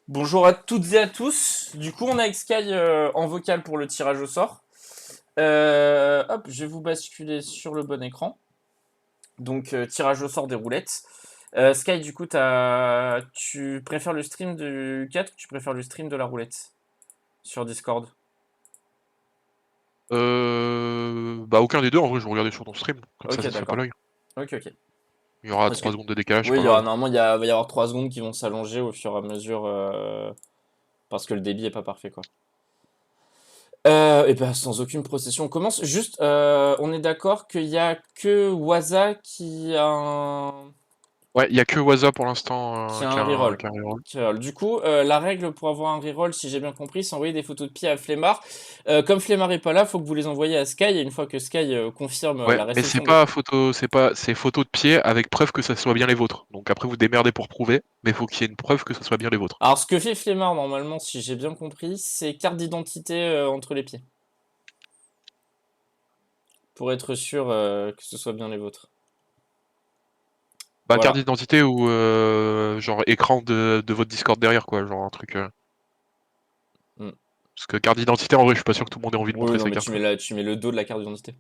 Bonjour à toutes et à tous. Du coup, on a Sky en vocal pour le tirage au sort. Hop, je vais vous basculer sur le bon écran. Donc, tirage au sort des roulettes. Sky, du coup, tu préfères le stream du 4 ou tu préfères le stream de la roulette sur Discord? Bah aucun des deux, en vrai, je vais regarder sur ton stream, comme Ok, ça se fait pas d'accord. l'œil. Ok, ok. Il y aura Parce que, 3 secondes de décalage, c'est oui, pas il y aura, grave. normalement, va y avoir 3 secondes qui vont s'allonger au fur et à mesure parce que le débit est pas parfait, quoi. Et ben sans aucune procession, on commence. Juste, on est d'accord qu'il y a que Waza Ouais, il y a que Waza pour l'instant qui a un reroll. qui a un reroll. Du coup, la règle pour avoir un reroll, si j'ai bien compris, c'est envoyer des photos de pied à Flemmard. Comme Flemmard est pas là, faut que vous les envoyiez à Sky. Et une fois que Sky confirme Ouais, la mais c'est réception des. pas photo, c'est photo de pied avec preuve que ça soit bien les vôtres. Donc après vous démerdez pour prouver, mais faut qu'il y ait une preuve que ça soit bien les vôtres. Alors, ce que fait Flemmard normalement, si j'ai bien compris, c'est carte d'identité entre les pieds, pour être sûr que ce soit bien les vôtres. Bah carte Voilà. d'identité ou genre écran de votre Discord derrière quoi, genre un truc. Mm. Parce que carte d'identité en vrai je suis pas sûr que tout le monde ait envie de Oui, montrer non, sa mais carte quoi. tu mets le dos de la carte d'identité.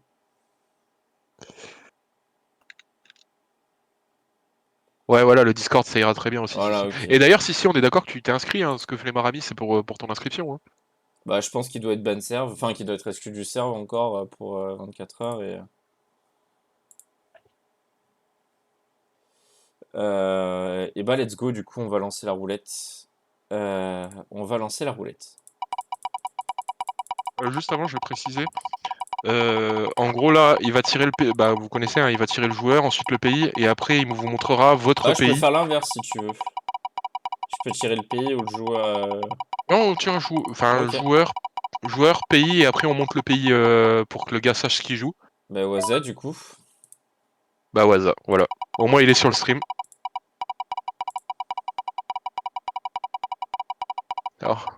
Ouais voilà le Discord ça ira très bien aussi si. Voilà, ok. Et d'ailleurs si on est d'accord que tu t'es inscrit, hein, ce que Flemmard a mis c'est pour ton inscription. Hein. Bah, je pense qu'il doit être ban serve, enfin qu'il doit être exclu du serve encore pour 24 heures et bah let's go, du coup on va lancer la roulette. On va lancer la roulette. Juste avant je vais préciser. En gros là, il va tirer le pays, bah vous connaissez, hein, il va tirer le joueur, ensuite le pays, et après il vous montrera votre Bah je peux pays. faire l'inverse si tu veux. Je peux tirer le pays ou le joueur. Non, on tire enfin Ok. joueur, pays, et après on monte le pays pour que le gars sache ce qu'il joue. Bah Waza du coup. Bah Waza, voilà. Au moins il est sur le stream. Alors,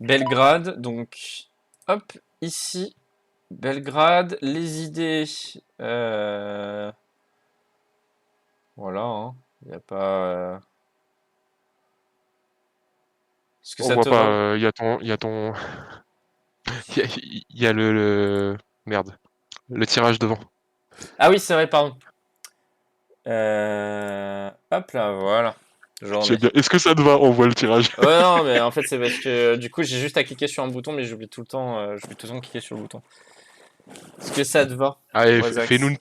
Belgrade, donc hop, ici. Belgrade, les idées. Euh, voilà, hein. Y a pas. Est-ce que on ça voit te va? pas, il y a ton, il y a merde, le tirage devant. Ah oui, c'est vrai, pardon. Hop là, voilà. J'en J'aime ai. bien. Est-ce que ça te va? On voit le tirage. Ouais, non, mais en fait, c'est parce que du coup, j'ai juste à cliquer sur un bouton, mais j'oublie tout le temps de cliquer sur le bouton. Est-ce que ça te va, Allez, Wazax? fais-nous une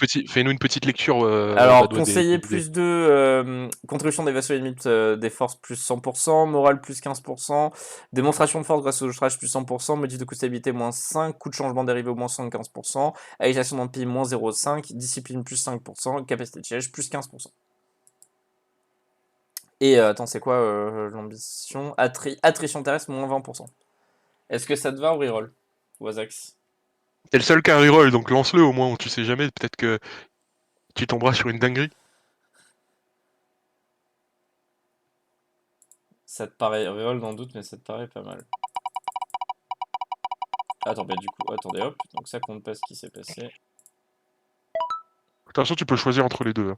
petite lecture, Alors, Badois conseiller des idées. plus 2, contribution des vassaux ennemis des forces plus 100%, morale plus 15%, démonstration de force grâce au outrage plus 100%, modif de coup de stabilité moins 5, coup de changement dérivé au moins 75%, agitation d'empire moins 0,5, discipline plus 5%, capacité de siège plus 15%. Et attends, c'est quoi l'ambition? Attrition terrestre moins 20%. Est-ce que ça te va ou reroll, Wazax? T'es le seul qui a un reroll, donc lance-le au moins, tu sais jamais, peut-être que tu tomberas sur une dinguerie. Ça te paraît reroll dans le doute, mais ça te paraît pas mal. Attends, bah du coup, attendez, hop. Donc ça compte pas ce qui s'est passé. De toute façon, tu peux choisir entre les deux. Hein.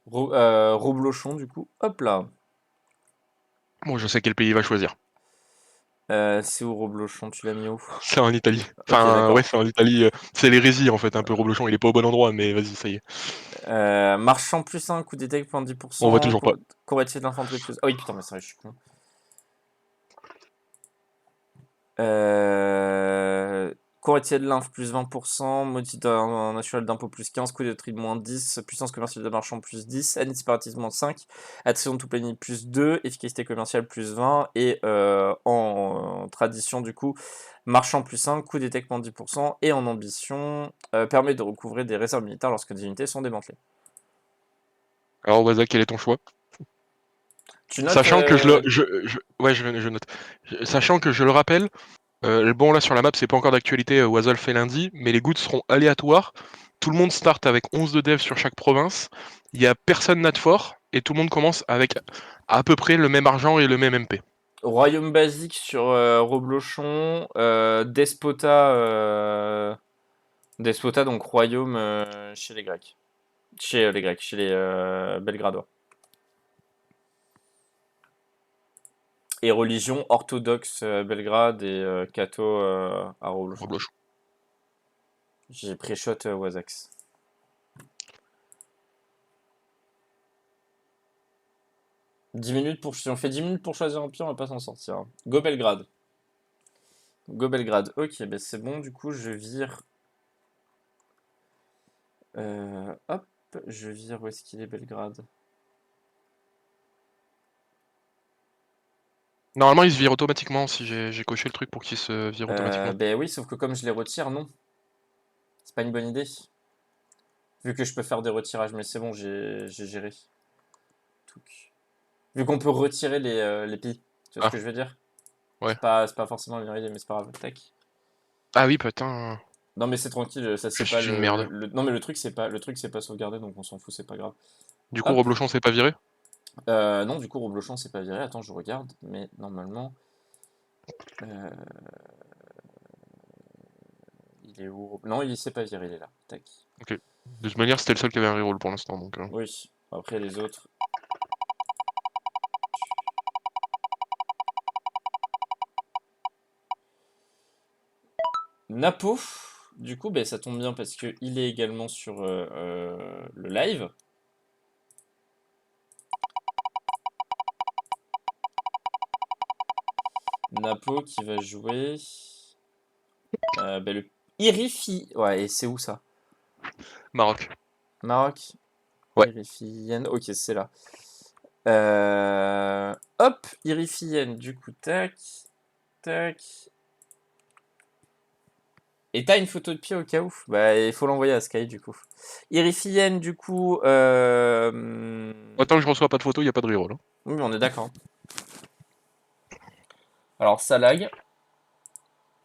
Roblochon, du coup, hop là. Bon, je sais quel pays il va choisir. C'est où Roblochon? Tu l'as mis où? C'est en Italie. Ok, Enfin, ouais, d'accord. c'est en Italie. C'est l'hérésie, en fait, un peu Roblochon. Il est pas au bon endroit, mais vas-y, ça y est. Marchand plus 1, coup d'étec, point On voit 10%, toujours pas. couretier de l'infanterie plus. Ah oui, putain, mais c'est vrai, je suis con. Courtier de l'inf plus 20%, maudit naturel d'impôt plus 15, coût de tri de moins 10, puissance commerciale de marchand plus 10, aide séparatisme moins 5, attrition de tout planning plus 2, efficacité commerciale plus 20, et en tradition du coup, marchand plus 5, coût d'étec moins 10%, et en ambition, permet de recouvrer des réserves militaires lorsque des unités sont démantelées. Alors, Waza, quel est ton choix? Tu notes Sachant que ouais, je note. Sachant que je le rappelle, bon, là, sur la map, c'est pas encore d'actualité. Waza le fait lundi, mais les gouttes seront aléatoires. Tout le monde start avec 11 de dev sur chaque province. Il y a personne n'a de fort, et tout le monde commence avec à peu près le même argent et le même MP. Royaume basique sur Roblochon, Despota, donc royaume chez les Grecs. Chez les Grecs, chez les Belgradois. Et religion, orthodoxe Belgrade et catho à Roblochon. Reblochon. J'ai pré-shot Wazax. Si on fait 10 minutes pour choisir un pion, on va pas s'en sortir. Hein. Go Belgrade. Go Belgrade. Ok, ben c'est bon, du coup, je vire. Hop, je vire où est-ce qu'il est Belgrade. Normalement, il se vire automatiquement si j'ai coché le truc pour qu'il se vire automatiquement. Ben oui, sauf que comme je les retire, non. C'est pas une bonne idée. Vu que je peux faire des retirages, mais c'est bon, j'ai géré. Touc. Vu qu'on peut retirer les pays. Tu vois ce Ah, que je veux dire? ouais. C'est pas forcément une meilleure idée, mais c'est pas grave. Tac. Ah oui, putain. Non mais c'est tranquille, ça Je c'est pas suis une merde. non mais le truc c'est pas sauvegardé donc on s'en fout, c'est pas grave. Du coup, Hop. Reblochon s'est pas viré? Non du coup Roblochon c'est pas viré. Attends je regarde, mais normalement euh, il est où? Non il s'est pas viré, il est là. Tac. Ok. De toute manière, c'était le seul qui avait un reroll pour l'instant, donc... Oui. Après les autres. Napo. Du coup ben ça tombe bien parce que il est également sur le live. Napo qui va jouer ben, le Irifi. Ouais et c'est où ça? Maroc. Maroc. Ouais. Irifienne. Ok c'est là. Hop, Irifienne, du coup, tac, tac. Et t'as une photo de pied au cas où? Bah, il faut l'envoyer à Sky, du coup. Irifienne, du coup. Autant que je reçois pas de photos, y a pas de reroll. Hein. Oui, on est d'accord. Alors, ça lag.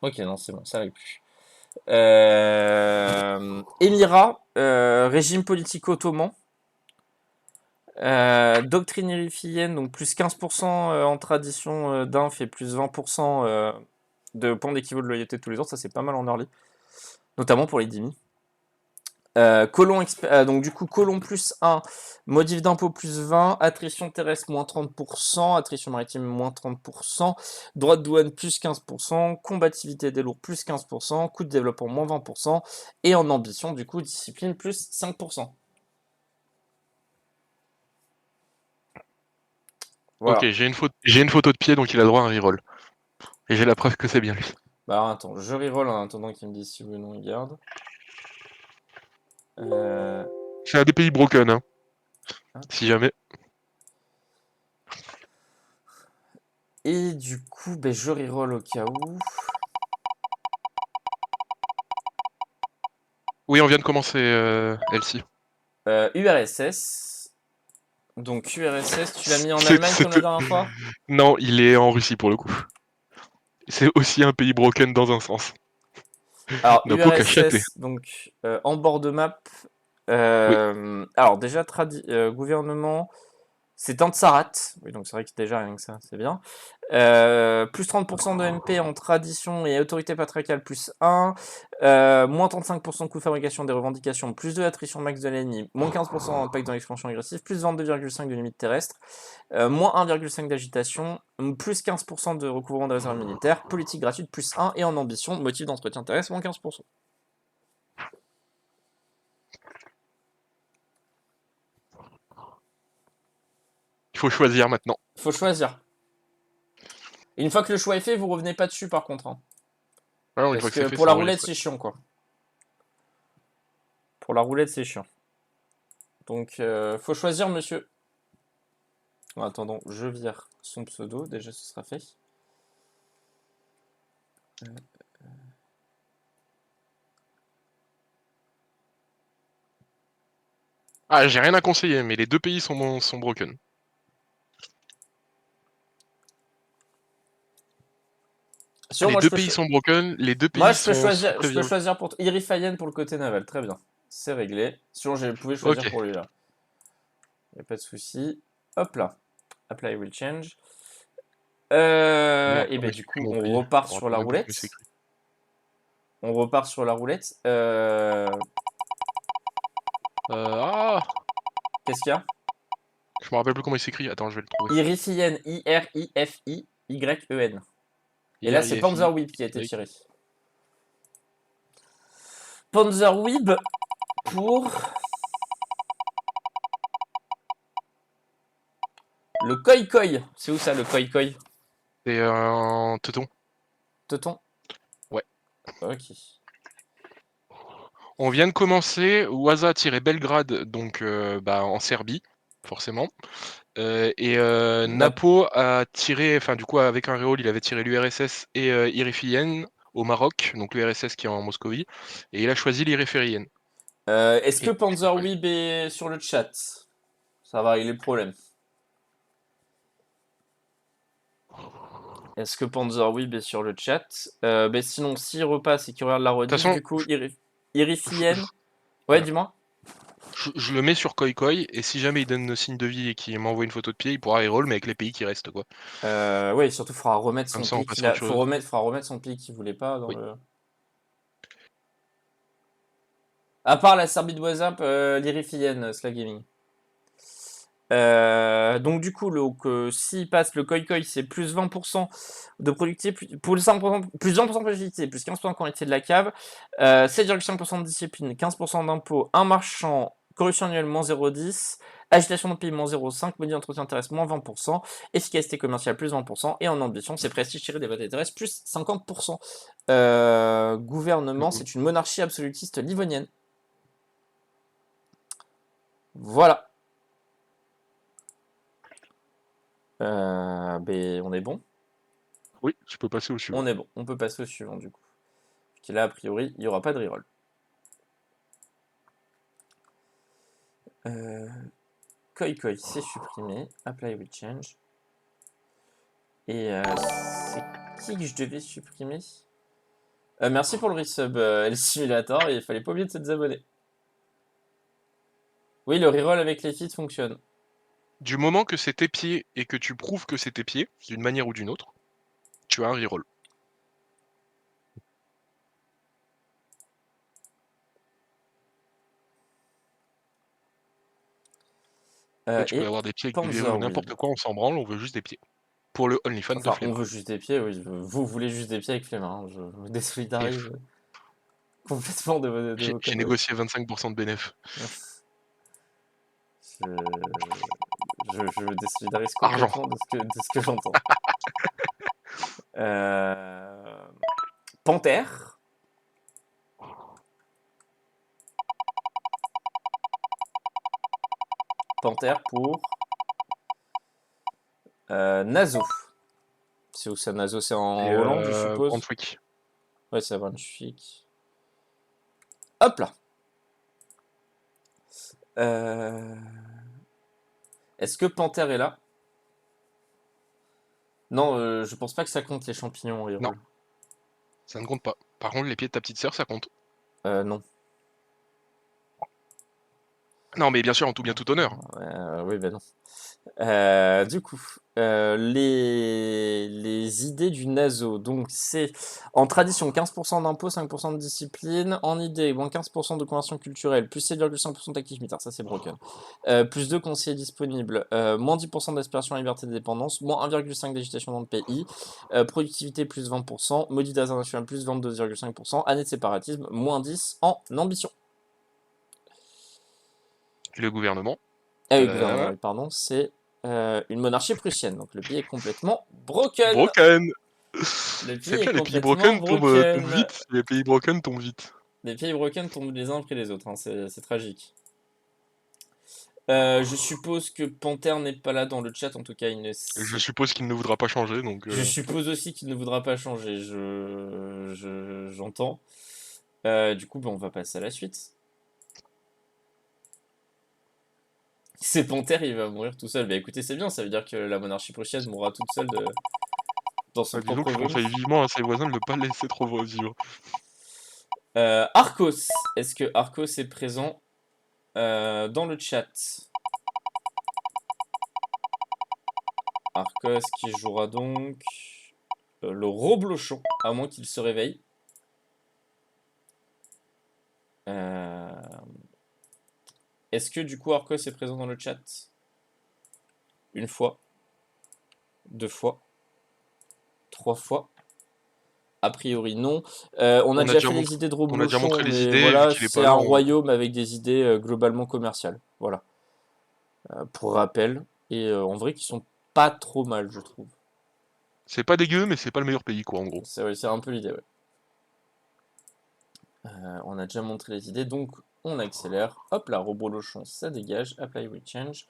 Ok, non, c'est bon, ça lag plus. Émirat, régime politique ottoman. Doctrine irifienne, donc plus 15% en tradition d'inf et plus 20% de points d'équivalent de loyauté tous les autres. Ça, c'est pas mal en early. Notamment pour les Dimi. Donc du coup, colon plus 1, modif d'impôt plus 20, attrition terrestre moins 30%, attrition maritime moins 30%, droit de douane plus 15%, combativité des lourds plus 15%, coût de développement moins 20%, et en ambition, du coup, discipline plus 5%. Ok, Voilà. j'ai une photo de pied, donc il a droit à un reroll. Et j'ai la preuve que c'est bien lui. Bah alors, attends, je reroll en attendant qu'il me dise si oui ou non il garde. Euh... C'est un des pays broken, hein. Hop. Si jamais. Et du coup, ben, je reroll au cas où. Oui, on vient de commencer Elsie. URSS. Donc URSS, tu l'as mis en C'est- Allemagne comme la c'était- dernière fois? Non, il est en Russie pour le coup. C'est aussi un pays broken dans un sens. Alors Napo cacheté. URSS, donc en bord de map. Oui. Alors déjà gouvernement, c'est Antsarat. Oui donc c'est vrai que déjà rien que ça c'est bien. Plus 30% de MP en tradition et autorité patriarcale plus 1. Moins 35% de coût de fabrication des revendications, plus 2 attrition max de l'ennemi, moins 15% d'impact dans l'expansion agressive, plus 22,5 de limite terrestre, moins 1,5 d'agitation, plus 15% de recouvrement de réserve militaire, politique gratuite plus 1 et en ambition, motif d'entretien terrestre, moins 15%. Il faut choisir maintenant. Faut choisir. Et une fois que le choix est fait, vous revenez pas dessus par contre. Hein. Alors, une fois Parce que c'est que fait, pour c'est la roulette, enregistré. c'est chiant quoi. Pour la roulette, c'est chiant. Donc, faut choisir, monsieur. En attendant, je vire son pseudo. Déjà, ce sera fait. Ah, j'ai rien à conseiller, mais les deux pays sont broken. Sinon, Les deux pays sont broken, les deux pays sont très je peux bien. choisir pour Irifayen pour le côté naval. Très bien. C'est réglé. Sinon, je pouvais choisir Ok. pour lui là. Y a pas de souci. Hop là. Apply will change. Merde, Et comment ben il du s'écrit coup, mon on pays? repart Je me sur rappelle la même plus comment il roulette. s'écrit. On repart sur la roulette. Ah, Qu'est-ce qu'il y a? je me rappelle plus comment il s'écrit. Attends, je vais le trouver. Irifiyen, I-R-I-F-I. Y-E-N. Et là, c'est IRIFI. Panzerweeb qui a été tiré. Panzerweeb pour le Koi Koi. C'est où ça, le Koi Koi? C'est un teuton. Teuton? Ouais. Ok. On vient de commencer. Waza a tiré Belgrade, donc en Serbie, forcément. Napo a tiré, enfin du coup avec un reroll, il avait tiré l'URSS et Irifien au Maroc, donc l'URSS qui est en Moscovie, et il a choisi l'Iriférien. Est-ce que Et Panzerweeb est sur le chat? Ça va régler le problème. Est-ce que Panzerweeb est sur le chat? Sinon, s'il repasse et qu'il regarde la De toute rediff, façon, du coup, je, Irifien. Ouais, voilà. dis-moi. Je le mets sur Koi Koi, et si jamais il donne signe de vie et qu'il m'envoie une photo de pied, il pourra reroll, mais avec les pays qui restent, quoi. Ouais, surtout, faudra remettre Comme son ça, on pays passe qu'il à a. autre chose. Faudra remettre son pays qu'il voulait pas dans Oui. le. À part la Serbie de WhatsApp, l'Irifien, Slack Gaming. Donc du coup, s'il passe le Koi Koi, c'est plus 20% de productivité, plus 20% de productivité, plus 15% de quantité de la cave, 7,5% de discipline, 15% d'impôt, un marchand, corruption annuelle moins 0,10, agitation de pays moins 0,5, mode d'entretien terrestre moins 20%, efficacité commerciale plus 20%, et en ambition, c'est prestige tiré des batailles terrestres plus 50%. Gouvernement, c'est une monarchie absolutiste livonienne. Voilà. On est bon. Oui, tu peux passer au suivant. On est bon. On peut passer au suivant du coup. Qui là, a priori, il n'y aura pas de reroll. Koi Koi, c'est supprimé. Apply with change. Et c'est qui que je devais supprimer? Merci pour le resub, le simulator. Et il fallait pas oublier de se désabonner. Oui, le reroll avec les feeds fonctionne. Du moment que c'est épié et que tu prouves que c'est épié, d'une manière ou d'une autre, tu as un reroll. Là, tu peux Et avoir des pieds avec du verru ou Panzerweeb. n'importe quoi, on s'en branle, on veut juste des pieds. Pour le OnlyFans de Enfin, on veut Flemmard. juste des pieds, oui. Vous voulez juste des pieds avec Flemmard. Hein. Je me désolidarise complètement de vos J'ai conneries. négocié 25% de bénéf. Je me désolidarise Argent. complètement de ce que j'entends. Panthère. Panthère pour Nazo. C'est où ça, Nazo? C'est en Et Hollande, je suppose. Brunswick. Ouais, c'est à Brunswick. Hop là. Est-ce que Panthère est là? Non, je pense pas que ça compte les champignons en Non, reroll. ça ne compte pas. Par contre, les pieds de ta petite sœur, ça compte. Non. Non, mais bien sûr, en tout bien tout honneur. Oui, ben non. Du coup, les idées du Naso. Donc, c'est en tradition 15% d'impôt, 5% de discipline. En idée, moins 15% de conversion culturelle, plus 7,5% d'actifs militaires. Ça, c'est broken. Plus 2 conseillers disponibles, moins 10% d'aspiration à la liberté de dépendance, moins 1,5 d'agitation dans le pays. Productivité, plus 20%. Maudit international, plus 22,5%. Année de séparatisme, moins 10 en ambition. Et le gouvernement. Ah oui, gouvernement, oui, pardon, c'est une monarchie prussienne. Donc le pays est complètement broken. Broken. Le pays C'est est bien, les pays complètement broken tombent broken. vite. Les pays broken tombent vite. Les pays broken tombent les uns après les autres, hein, c'est tragique. Je suppose que Panther n'est pas là dans le chat, en tout cas, Je suppose qu'il ne voudra pas changer, donc... Je suppose aussi qu'il ne voudra pas changer, j'entends. Du coup, on va passer à la suite. C'est Panther, il va mourir tout seul. Bah écoutez, c'est bien, ça veut dire que la monarchie prussienne mourra toute seule dans son disons que propre je vomi. conseille vivement à ses voisins de ne pas le laisser trop vivre. Arcos, est-ce que Arcos est présent dans le chat? Arcos qui jouera donc le Roblochon, à moins qu'il se réveille. Est-ce que du coup Arcos est présent dans le chat? Une fois. Deux fois. 3 fois. A priori, non. On a déjà fait les idées de on a déjà Reblochon, montré les mais idées, vu voilà, qu'il est c'est pas là, un on- royaume avec des idées globalement commerciales. Voilà. Pour rappel. Et en vrai, qui sont pas trop mal, je trouve. C'est pas dégueu, mais c'est pas le meilleur pays, quoi, en gros. C'est ouais, c'est un peu l'idée, ouais. On a déjà montré les idées, donc on accélère. Hop là, Reblochon, ça dégage. Apply will change.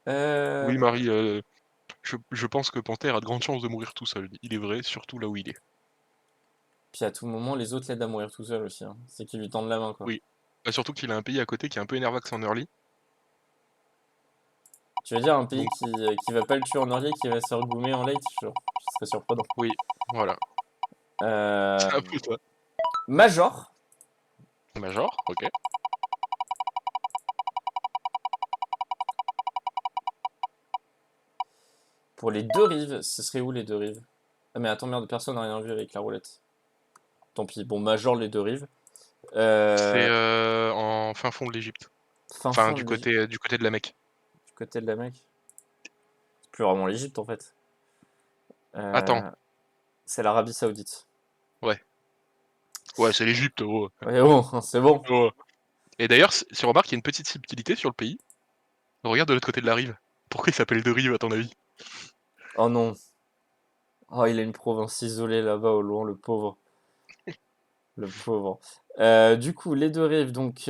Oui, Marie, je pense que Panthère a de grandes chances de mourir tout seul. Il est vrai, surtout là où il est. Puis à tout moment, les autres l'aident à mourir tout seul aussi, hein. C'est qu'ils lui tendent la main, quoi. Oui. Bah, surtout qu'il a un pays à côté qui est un peu énervax en early. Tu veux dire un pays Donc, qui va pas le tuer en early, qui va se faire goumer en late, ce serait surprenant. oui, voilà. Euh, C'est un peu ça. Major, Major, ok. pour les deux rives, ce serait où les deux rives? Ah mais attends, merde, personne n'a rien vu avec la roulette. Tant pis, bon, Major, les deux rives. C'est Euh, en fin fond de l'Égypte. Fin Enfin, fond du côté de la Mecque. du côté de la Mecque. C'est plus vraiment l'Égypte en fait. Attends, Euh, c'est l'Arabie Saoudite. ouais. Ouais, c'est l'Égypte, oh. Ouais, bon, c'est bon. Oh. Et d'ailleurs, si on remarque, il y a une petite subtilité sur le pays. Regarde de l'autre côté de la rive. Pourquoi il s'appelle deux rives, à ton avis? Oh non. Oh, il a une province isolée là-bas au loin, le pauvre. Le pauvre. Du coup, les deux rives, donc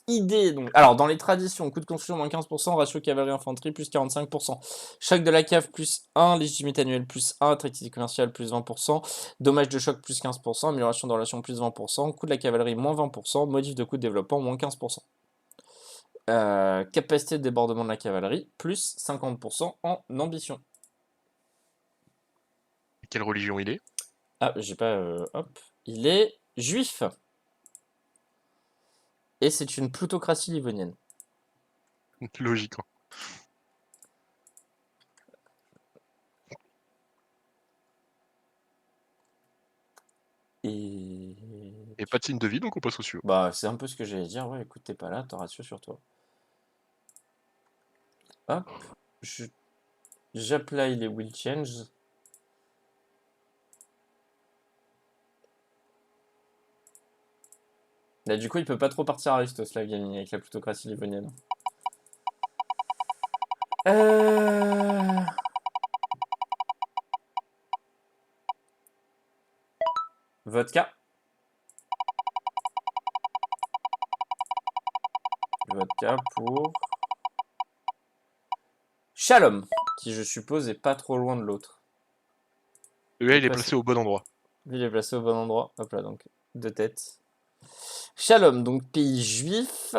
idée. Donc, alors, dans les traditions, coût de construction moins 15%, ratio cavalerie-infanterie plus 45%. Choc de la cave plus 1, légitimité annuelle plus 1, attractivité commerciale plus 20%, dommage de choc plus 15%, amélioration de relation plus 20%, coût de la cavalerie moins 20%, modif de coût de développement moins 15%. Capacité de débordement de la cavalerie plus 50% en ambition. Quelle religion il est? Ah, j'ai pas. Hop. Il est juif. Et c'est une plutocratie livonienne. Logique, hein. Et. Et pas de signe de vie, donc on passe au suivant. Bah, c'est un peu ce que j'allais dire. Ouais, écoute, t'es pas là, t'as ratio sur toi. Hop. Je... J'apply les will change. Là, du coup, il peut pas trop partir Aristoslav Gaming avec la plutocratie livonienne. Euh... Vodka. Vodka pour. Shalom, qui je suppose est pas trop loin de l'autre. Et là, il est placé au bon endroit. Lui, il est placé au bon endroit. Hop là, donc, deux têtes. Shalom, donc pays juif,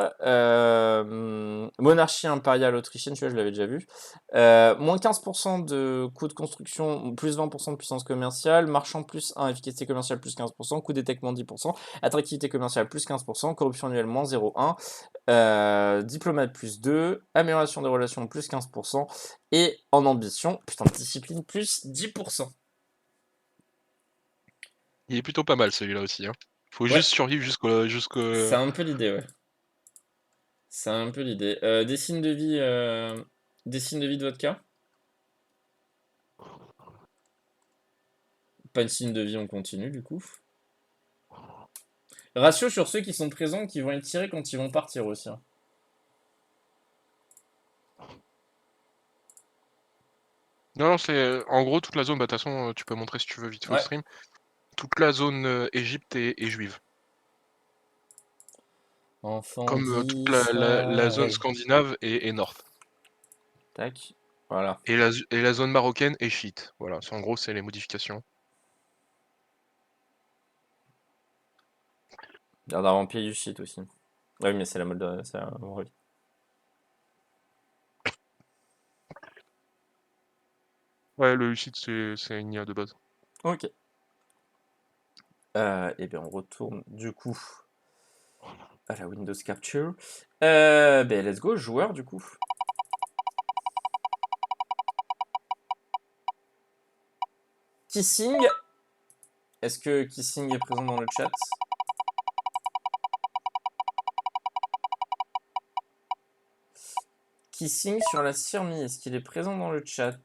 monarchie impériale autrichienne, tu vois, je l'avais déjà vu. Moins 15% de coût de construction, plus 20% de puissance commerciale, marchand plus 1, efficacité commerciale plus 15%, coût d'étectement 10%, attractivité commerciale plus 15%, corruption annuelle moins 0,1, diplomate plus 2, amélioration des relations plus 15%, et en ambition, putain, discipline plus 10%. Il est plutôt pas mal celui-là aussi, hein. Faut Ouais, juste survivre c'est un peu l'idée, ouais. C'est un peu l'idée. Des signes de vie de vodka? Pas de signe de vie, on continue du coup. Ratio sur ceux qui sont présents, qui vont être tirés quand ils vont partir aussi, hein. Non, non, c'est en gros toute la zone, bah de toute façon, tu peux montrer si tu veux vite fait au Ouais. stream. Toute la zone Égypte est juive. Enfant Comme la zone d'Israël. scandinave est north. Tac. Voilà. Et la zone marocaine est chiite. Voilà, en gros, c'est les modifications. Garde un vampire du shit aussi. Oui, mais c'est la mode. C'est la... oui. Ouais, le chiite, c'est une IA de base. Ok. Et bien, on retourne du coup à la Windows Capture. Ben, let's go, joueur du coup. Kissing. Est-ce que Kissing est présent dans le chat? Kissing sur la Sirmi, est-ce qu'il est présent dans le chat?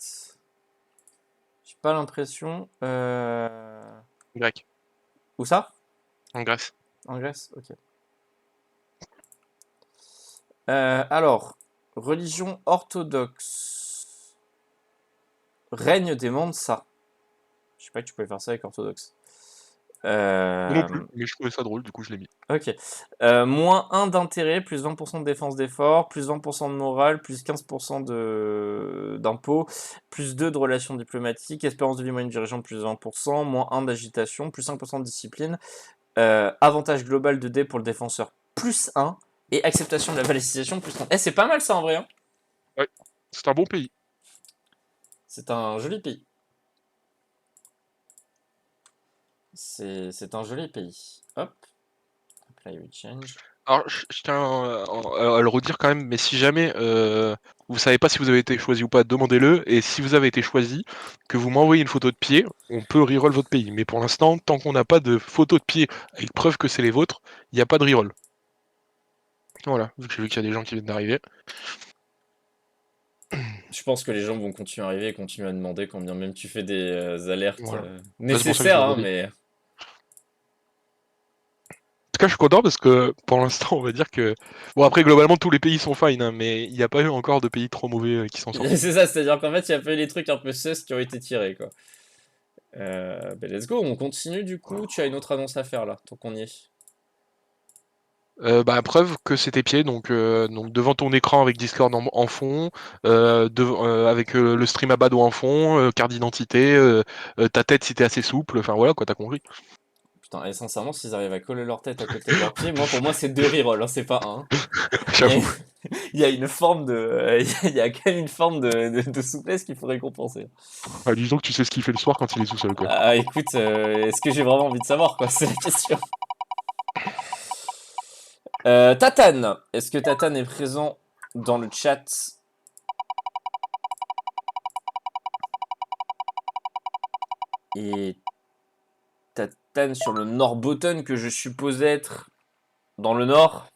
pas l'impression. Grec. Où ça? En Grèce. En Grèce? Ok. Alors, religion orthodoxe. Règne des Mansa. Je sais pas que tu pouvais faire ça avec orthodoxe. Moi non plus, mais je trouvais ça drôle, du coup je l'ai mis. Ok. Moins 1 d'intérêt, plus 20% de défense d'effort, plus 20% de morale, plus 15% d'impôts, plus 2 de relations diplomatiques, espérance de vie moyenne dirigeante, plus 20%, moins 1 d'agitation, plus 5% de discipline, avantage global de dé pour le défenseur, plus 1, et acceptation de la valisisation, plus 30. Eh, c'est pas mal ça en vrai, hein. Ouais, c'est un bon pays. C'est un joli pays. C'est un joli pays. Hop. Apply we change. Alors, je tiens à le redire quand même, mais si jamais vous savez pas si vous avez été choisi ou pas, demandez-le. Et si vous avez été choisi, que vous m'envoyez une photo de pied, on peut reroll votre pays. Mais pour l'instant, tant qu'on n'a pas de photo de pied avec preuve que c'est les vôtres, il n'y a pas de reroll. Voilà, vu que j'ai vu qu'il y a des gens qui viennent d'arriver. Je pense que les gens vont continuer à arriver et continuer à demander quand bien même tu fais des alertes Voilà. Là, c'est pour ça que je nécessaires, le hein, redis. mais... En tout cas, je suis content parce que pour l'instant, on va dire que. Bon, après, globalement, tous les pays sont fine, hein, mais il n'y a pas eu encore de pays trop mauvais qui sont sortis. C'est ça, c'est-à-dire qu'en fait, il y a pas eu les trucs un peu sus qui ont été tirés, quoi. Ben let's go, on continue du coup. Tu as une autre annonce à faire là, tant qu'on y est. Bah, preuve que c'était pied, donc devant ton écran avec Discord en fond, avec le stream à Bado en fond, carte d'identité, ta tête si t'es assez souple, enfin voilà quoi, t'as compris. Putain, et sincèrement, s'ils arrivent à coller leur tête à côté de leur pied, moi pour moi c'est 2 rerolls, hein, c'est pas un, hein. Il y a, J'avoue. il y a une forme de. Il y a quand même une forme de souplesse qu'il faudrait compenser. Ah, disons que tu sais ce qu'il fait le soir quand il est tout seul quoi. Ah écoute, est-ce que j'ai vraiment envie de savoir quoi? C'est la question. Tatane, est-ce que Tatane est présent dans le chat? Et Tatane sur le Norrbotten que je suppose être dans le nord.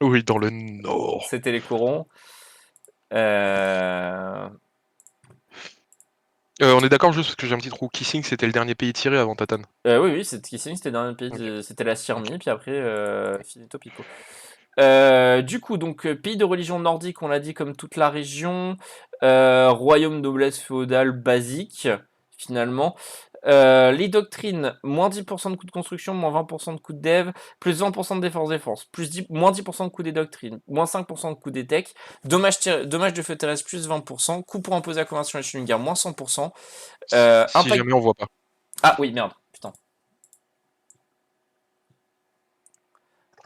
Oui, dans le nord. C'était les corons. Euh... On est d'accord juste parce que j'ai un petit trou. Kissing c'était le dernier pays tiré avant Tatane. Oui, oui, c'était Kissing, c'était dans le pays, Ok. c'était la Ok. Sirmie, puis après, finito pico. Du coup, donc, pays de religion nordique, on l'a dit, comme toute la région. Royaume noblesse féodale basique, finalement. Les doctrines, moins 10% de coût de construction, moins 20% de coût de dev, plus 20% de défense, plus 10, moins 10% de coût des doctrines, moins 5% de coût des techs, dommage de feu terrestre, plus 20%, coût pour imposer la conversion à une guerre, moins 100%, Si impact... jamais on voit pas. Ah oui, merde, putain.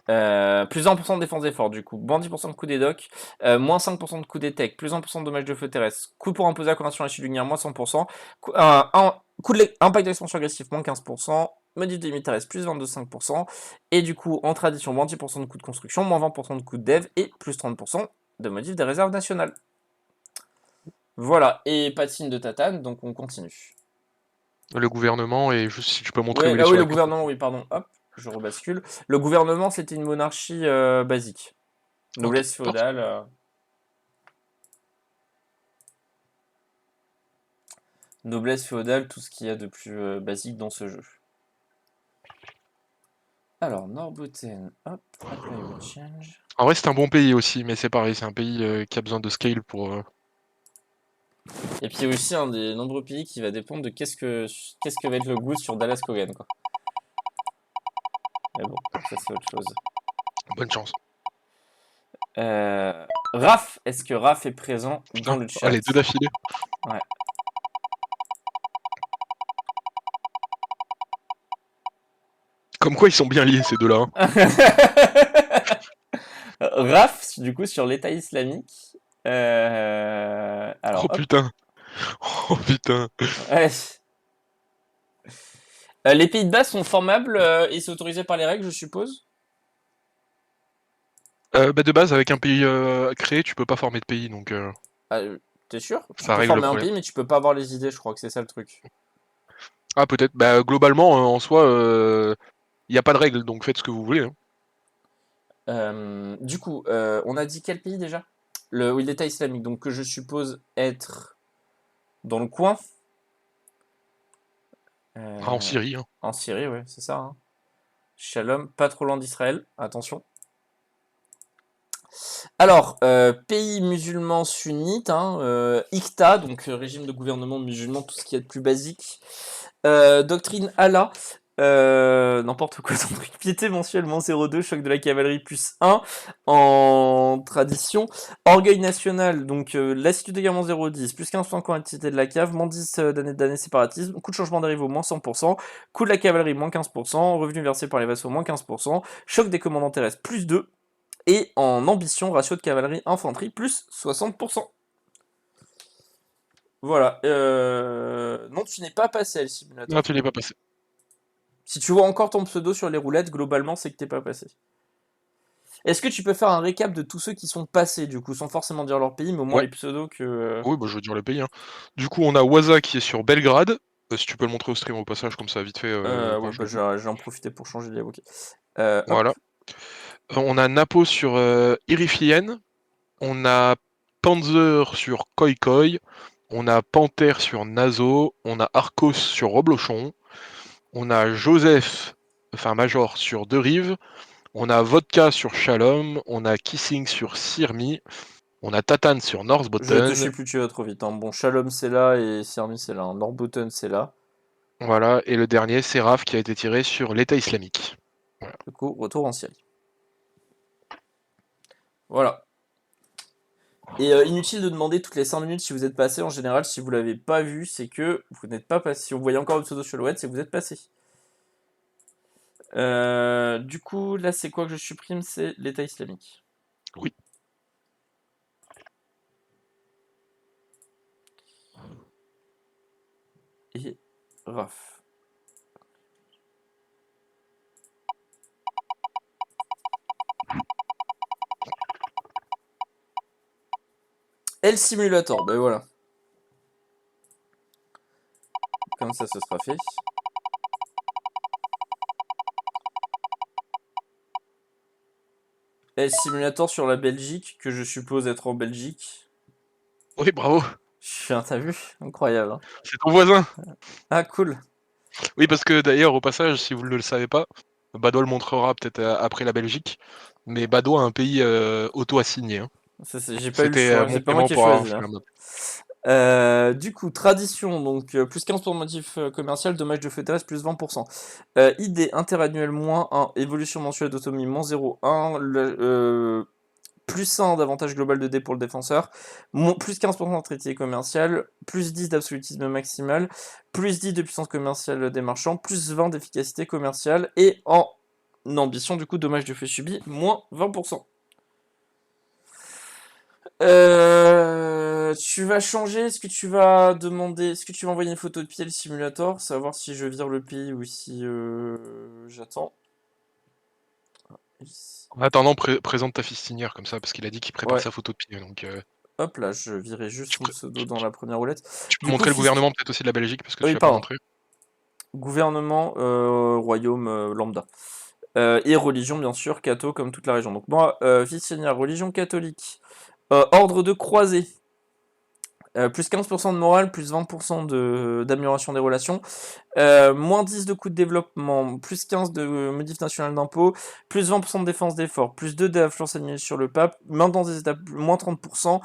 Plus 1% de défense d'effort du coup, moins 10% de coût des docks, moins 5% de coût des techs, plus 1% de dommages de feu terrestre, coût pour imposer la conversion à la lumière, moins 100%, coût de impact d'expansion agressif, moins 15%, modif de limite terrestre, plus 22,5%, et du coup, en tradition, moins 10% de coût de construction, moins 20% de coût de dev, et plus 30% de modif des réserves nationales. Voilà, et pas de signe de tatane, donc on continue. Le gouvernement, et juste si tu peux montrer où Ouais, il est ah oui, sur le la carte. gouvernement, oui, pardon, hop, je rebascule. Le gouvernement, c'était une monarchie basique. Ok, Noblesse parfait. féodale. Noblesse féodale, tout ce qu'il y a de plus basique dans ce jeu. Alors, Norbotten, hop, apply we change. En vrai, c'est un bon pays aussi, mais c'est pareil, c'est un pays qui a besoin de scale pour. Et puis aussi un des nombreux pays qui va dépendre de qu'est-ce que va être le goût sur Dallas Kogan, quoi. Mais bon, ça c'est autre chose. Bonne chance. Raph, est-ce que Raph est présent dans Putain, le oh, chat? les deux d'affilée. Ouais. Comme quoi, ils sont bien liés ces deux-là. Hein. Raph, du coup, sur l'État islamique. Alors, Oh hop. putain. Oh putain. Ouais. Les pays de base sont formables et c'est autorisé par les règles, je suppose. Bah de base, avec un pays créé, tu peux pas former de pays, donc Ah, t'es sûr? Tu ça peux règle le former un problème. pays, mais tu peux pas avoir les idées, je crois que c'est ça le truc. Ah peut-être. Bah globalement, en soi, il n'y a pas de règle, donc faites ce que vous voulez. Hein. Du coup, on a dit quel pays déjà? Oui, l'État islamique, donc que je suppose être dans le coin. Ah, en Euh, Syrie, hein. En Syrie, ouais, c'est ça. Hein. Shalom, pas trop loin d'Israël, attention. Alors, pays musulman sunnite, hein, IQTA, donc régime de gouvernement musulman, tout ce qui est de plus basique. Doctrine Allah, n'importe quoi, donc piété mensuellement 0,2, choc de la cavalerie plus 1 en tradition. Orgueil national, donc lassitude également 0,10, plus 15% quantité de la cave, moins 10 d'années séparatisme, coût de changement des rivaux moins 100%, coût de la cavalerie moins 15%, revenu versé par les vassaux moins 15%, choc des commandants terrestres plus 2, et en ambition, ratio de cavalerie-infanterie, plus 60%. Voilà. Non, tu n'es pas passé, le Non, simulator. tu l'es pas passé. Si tu vois encore ton pseudo sur les roulettes, globalement, c'est que t'es pas passé. Est-ce que tu peux faire un récap de tous ceux qui sont passés, du coup, sans forcément dire leur pays, mais au moins Ouais. les pseudos que... Oui, bah, je veux dire les pays, hein. Du coup, on a Waza qui est sur Belgrade. Si tu peux le montrer au stream au passage, comme ça, vite fait, Ouais, quand je bah, le dis. j'ai en profité pour changer les... Ok. Hop. Voilà. On a Napo sur Iriflien. On a Panzer sur Khoikhoi. On a Panther sur Naso. On a Arcos sur Roblochon. On a Joseph, enfin Major, sur Deux Rives. On a Vodka sur Shalom. On a Kissing sur Sirmi. On a Tatane sur Je te Northbotten. suis plus, tu vas trop vite. Hein. Bon, Shalom, c'est là, et Sirmi, c'est là. Hein. Northbotten, c'est là. Voilà. Et le dernier, Seraph, qui a été tiré sur l'État islamique. Voilà. Du coup, retour en Syrie. Voilà. Et inutile de demander toutes les 5 minutes si vous êtes passé. En général, si vous l'avez pas vu, c'est que vous n'êtes pas passé. Si vous voyez encore votre pseudo sur le web, c'est que vous êtes passé. Du coup, là, c'est quoi que je supprime? C'est l'État islamique. Oui. Et RAF. El Simulator, ben voilà. Comme ça, ce sera fait. El Simulator sur la Belgique, que je suppose être en Belgique. Oui, bravo. T'as vu? Incroyable. Hein. C'est ton voisin. Ah, cool. Oui, parce que d'ailleurs, au passage, si vous ne le savez pas, Badois le montrera peut-être après la Belgique, mais Badois a un pays auto-assigné. Hein. J'ai pas eu le C'était choix, mon c'est pas moi paiement qui ai pour avoir choisi. fait Hein. la map. Du coup, tradition, donc plus 15 pour le motif commercial, dommage de feu terrestre, plus 20%. Idée interannuelle, moins 1, évolution mensuelle d'autonomie, moins 0,1, plus 1 d'avantage global de dé pour le défenseur, plus 15% de traité commercial, plus 10 d'absolutisme maximal, plus 10 de puissance commerciale des marchands, plus 20 d'efficacité commerciale, et en ambition, du coup, dommage de feu subi, moins 20%. Tu vas changer, est-ce que tu vas demander, est-ce que tu vas envoyer une photo de pied le simulator, savoir si je vire le pays ou si j'attends. En attendant, présente ta fistinière comme ça, parce qu'il a dit qu'il prépare Ouais, sa photo de pied. Donc, hop là, je virais juste tu, son pré- pseudo tu- dans tu- la première roulette. tu peux Du coup, montrer le fist... gouvernement peut-être aussi de la Belgique, parce que tu Oui, l'as pas pardon. montré. Gouvernement, royaume lambda. Et religion, bien sûr, catho comme toute la région. Donc moi, fistinière, religion catholique. Ordre de croisée. Plus 15% de morale, plus 20% d'amélioration des relations, moins 10 de coût de développement, plus 15 de modif national d'impôt, plus 20% de défense d'effort, plus 2 d'influence administrative sur le pape, maintenance des étapes, moins 30%,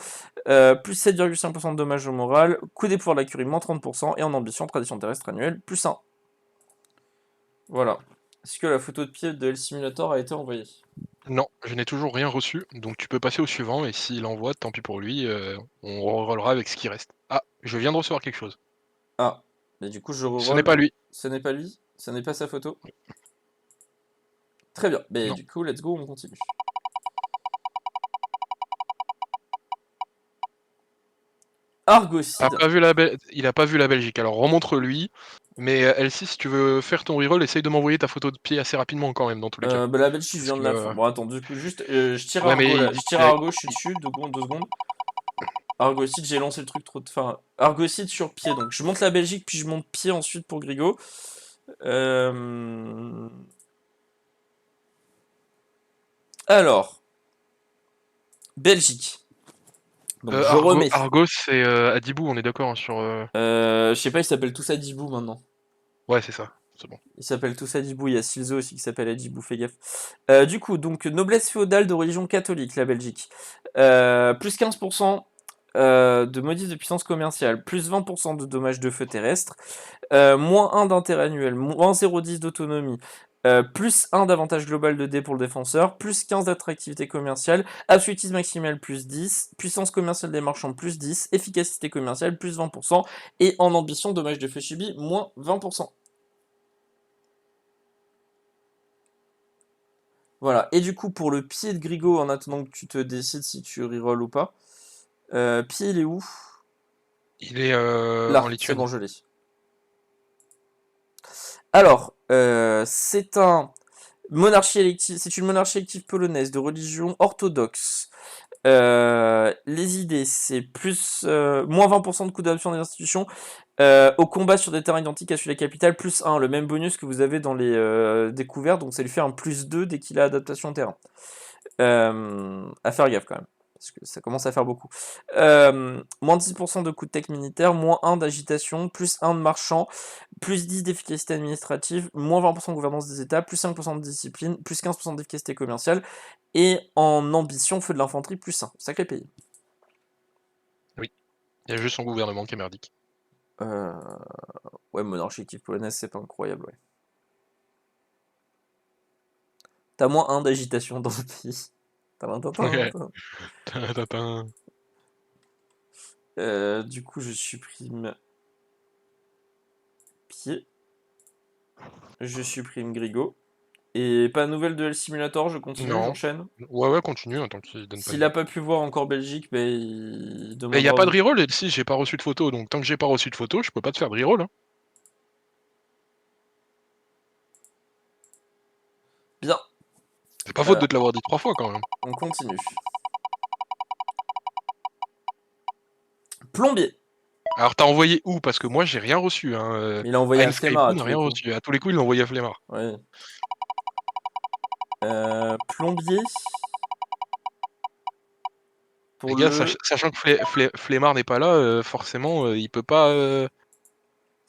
plus 7,5% de dommages au moral, coût des pouvoirs de la curie, moins 30%, et en ambition, tradition terrestre annuelle, plus 1. Voilà. Est-ce que la photo de pied de L Simulator a été envoyée? Non, je n'ai toujours rien reçu, donc tu peux passer au suivant, et s'il envoie, tant pis pour lui, on rerollera avec ce qui reste. Ah, je viens de recevoir quelque chose. Ah, mais du coup je Ce n'est reroll. pas lui. Ce n'est pas lui, ce n'est pas sa photo. Très bien, mais Non. du coup, let's go, on continue. Argocide. Il a pas vu la Belgique, alors remontre-lui. Mais Elsie, si tu veux faire ton reroll, essaye de m'envoyer ta photo de pied assez rapidement quand même, dans tous les cas. Bah la Belgique, je Parce viens de la que... faire. Bon, attends, du coup, juste, je tire Ouais, mais Argo il là. Je dit tire qu'il a... Argo, je suis dessus. 2 secondes. Argocide, j'ai lancé le truc trop. Enfin, Argocide sur pied. Donc, je monte la Belgique, puis je monte pied ensuite pour Grigo. Alors, Belgique. Donc, je remets. Argos, c'est Adibou, on est d'accord hein, sur... Je sais pas, ils s'appellent tous Adibou maintenant. Ouais, c'est ça. C'est bon. Ils s'appellent tous Adibou, il y a Silzo aussi qui s'appelle Adibou, fais gaffe. Du coup, donc noblesse féodale de religion catholique, la Belgique. Plus 15% de modif de puissance commerciale, plus 20% de dommages de feu terrestre, moins 1 d'intérêt annuel, moins 0,10 d'autonomie, plus 1 d'avantage global de dé pour le défenseur, plus 15 d'attractivité commerciale, absolutisme maximal plus 10, puissance commerciale des marchands plus 10, efficacité commerciale plus 20%, et en ambition, dommages de feu subi, moins 20%. Voilà, et du coup, pour le pied de Grigo, en attendant que tu te décides si tu reroll ou pas, pied, il est où? Il est en Là, c'est Lituanie. bon, je l'ai. Alors, c'est un monarchie élective, c'est une monarchie élective polonaise de religion orthodoxe. Les idées, c'est plus moins 20% de coût d'adoption des institutions au combat sur des terrains identiques à celui de la capitale, plus 1, le même bonus que vous avez dans les découvertes, donc ça lui fait un plus 2 dès qu'il a adaptation au terrain. À faire gaffe quand même, parce que ça commence à faire beaucoup. Moins 10% de coût de tech militaire, moins 1 d'agitation, plus 1 de marchand, plus 10 d'efficacité administrative, moins 20% de gouvernance des États, plus 5% de discipline, plus 15% d'efficacité commerciale, et en ambition, feu de l'infanterie, plus 1. Sacré pays. Oui. Il y a juste son gouvernement qui est merdique. Euh... Ouais, monarchie équipe polonaise, c'est pas incroyable, ouais. T'as moins 1 d'agitation dans le pays. Ouais. Tadam. Tadam. Du coup, je supprime pied. Je supprime Grigo. Et pas de nouvelles de L Simulator, je continue, Non. j'enchaîne. Ouais, ouais, continue, tant qu'il donne pas S'il de. a pas pu voir encore Belgique, ben il Mais y a demandera. pas de reroll, et si j'ai pas reçu de photo, donc tant que j'ai pas reçu de photo, je peux pas te faire de reroll. Hein. Bien, C'est pas faute euh, de te l'avoir dit 3 fois quand même. on continue. Plombier. Alors t'as envoyé où? Parce que moi j'ai rien reçu. Hein. Mais il a envoyé à Flemmard Skyblue à n'a tous les rien coups. reçu. À tous les coups, il l'a envoyé à Flemmard. Ouais. Plombier. Les Pour gars, le. sachant que Flemmard n'est pas là, forcément, il peut pas Il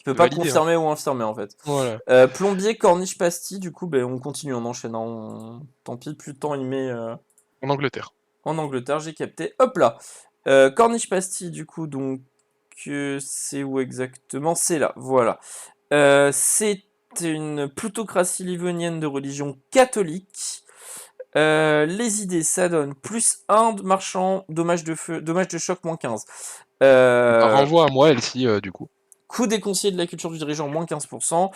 peut pas valider. Hein. confirmer ou infirmer en fait. Voilà. Plombier, corniche, pastille, du coup, ben, on continue en enchaînant. Tant pis, plus de temps il met En Angleterre. en Angleterre, j'ai capté. Hop là. Corniche, pastille, du coup, donc. C'est où exactement? C'est là, voilà. C'est une plutocratie livonienne de religion catholique. Les idées, ça donne plus 1 de marchand, dommage de feu, dommage de choc, moins 15. Bah, renvoie à moi, Elsie, du coup. Coût des conseillers de la culture du dirigeant, moins 15%.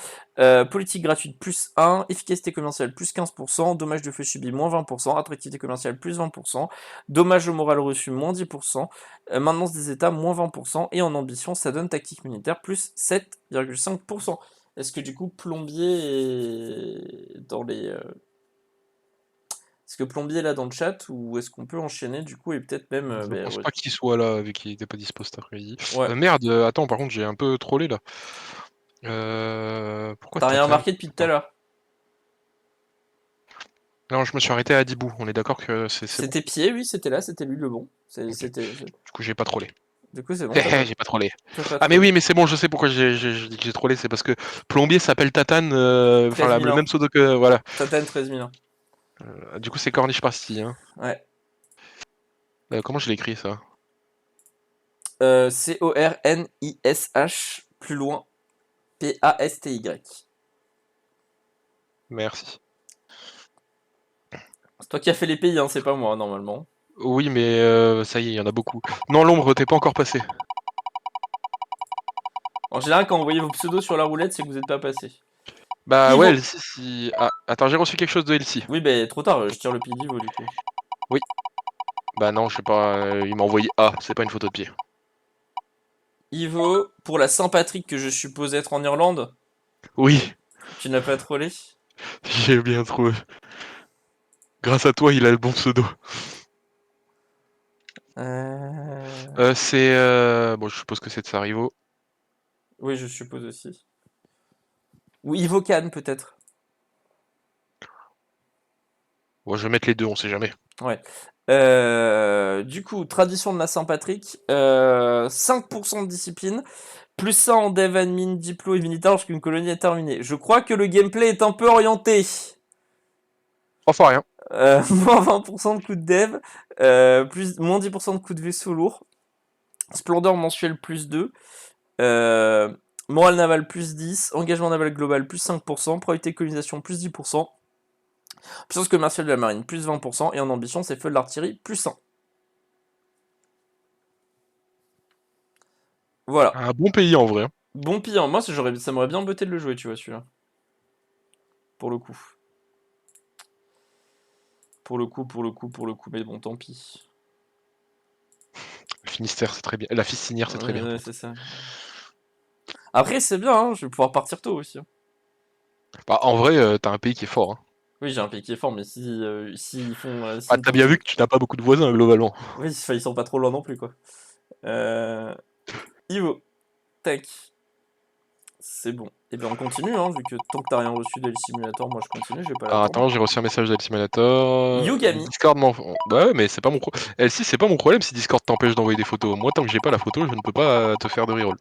Politique gratuite, plus 1. Efficacité commerciale, plus 15%. Dommage de feu subi, moins 20%. Attractivité commerciale, plus 20%. Dommage au moral reçu, moins 10%. Maintenance des états, moins 20%. Et en ambition, ça donne tactique militaire, plus 7,5%. Est-ce que du coup, plombier est dans les... Est-ce que plombier est là dans le chat ou est-ce qu'on peut enchaîner du coup et peut-être même... Je pense pas qu'il soit là, vu qu'il était pas dispo cet après-midi. Ouais. Merde, attends, par contre, j'ai un peu trollé là. Pourquoi T'as rien Tatane? remarqué depuis tout à Attends. l'heure? Non, je me suis arrêté à Dibou. On est d'accord que c'est bon? C'était pied, oui, c'était là, c'était lui le bon. Ok. C'était... Du coup, j'ai pas trollé. Du coup, c'est bon, J'ai pas trollé. t'as pas Ah mais trollé. oui, mais c'est bon, je sais pourquoi j'ai dit que j'ai trollé, c'est parce que Plombier s'appelle Tatane, enfin 13 000 le même ans. pseudo que... Voilà. Tatane 13 000 ans. Du coup, c'est Corniche Pastille. Hein. Ouais. Comment je l'ai écrit ça? Cornish, plus loin, Pasty. Merci. C'est toi qui as fait les pays, hein, c'est pas moi, normalement. Oui, mais ça y est, il y en a beaucoup. Non, l'ombre, t'es pas encore passé. En général, quand vous voyez vos pseudos sur la roulette, c'est que vous êtes pas passé. Bah ouais, Ivo. Elsie, si... Ah, attends, j'ai reçu quelque chose de Elsie. Oui, bah trop tard, je tire le pied d'Ivo, du coup. Oui. Bah non, je sais pas, il m'a envoyé A, c'est pas une photo de pied. Ivo, pour la Saint-Patrick que je suppose être en Irlande, Oui, tu n'as pas trollé. j'ai bien trouvé. Grâce à toi, il a le bon pseudo. C'est... Bon, je suppose que c'est de Sarajevo. Oui, je suppose aussi. Ou Ivo Khan, peut-être. Bon, je vais mettre les deux, on sait jamais. Ouais. Du coup, tradition de la Saint-Patrick, 5% de discipline, Plus 1 en dev, admin, diplo et militaire lorsqu'une colonie est terminée. Je crois que le gameplay est un peu orienté. Trois fois rien. Moins 20% de coût de dev, moins 10% de coût de vaisseau lourd. Splendeur mensuelle plus 2. Morale navale plus 10. Engagement naval global plus 5%. Probabilité de colonisation plus 10%. Puissance commerciale de la marine plus 20%. Et en ambition, c'est feu de l'artillerie plus 1. Voilà. Un bon pays en vrai. Bon pire, moi ça m'aurait bien botté de le jouer, tu vois, celui-là. Pour le coup. Mais bon, tant pis. Finistère, c'est très bien. La Fistinière, c'est très bien. Ouais, c'est ça. Après, c'est bien, hein, je vais pouvoir partir tôt aussi, hein. Bah, en vrai, t'as un pays qui est fort. Hein. Oui, j'ai un pays qui est fort, mais s'ils font. Ah, S'ils t'as font bien vu que tu n'as pas beaucoup de voisins globalement. Oui, enfin, ils sont pas trop loin non plus, quoi. Euh... Ivo, tac, c'est bon. Et bien on continue, hein, vu que tant que t'as rien reçu d'El Simulator, moi je continue, je vais pas Alors l'attendre. attends, j'ai reçu un message d'El Simulator. Yugami. Discord m'en. Bah ouais, mais c'est pas mon pro. L6, c'est pas mon problème si Discord t'empêche d'envoyer des photos. Moi, tant que j'ai pas la photo, je ne peux pas te faire de reroll.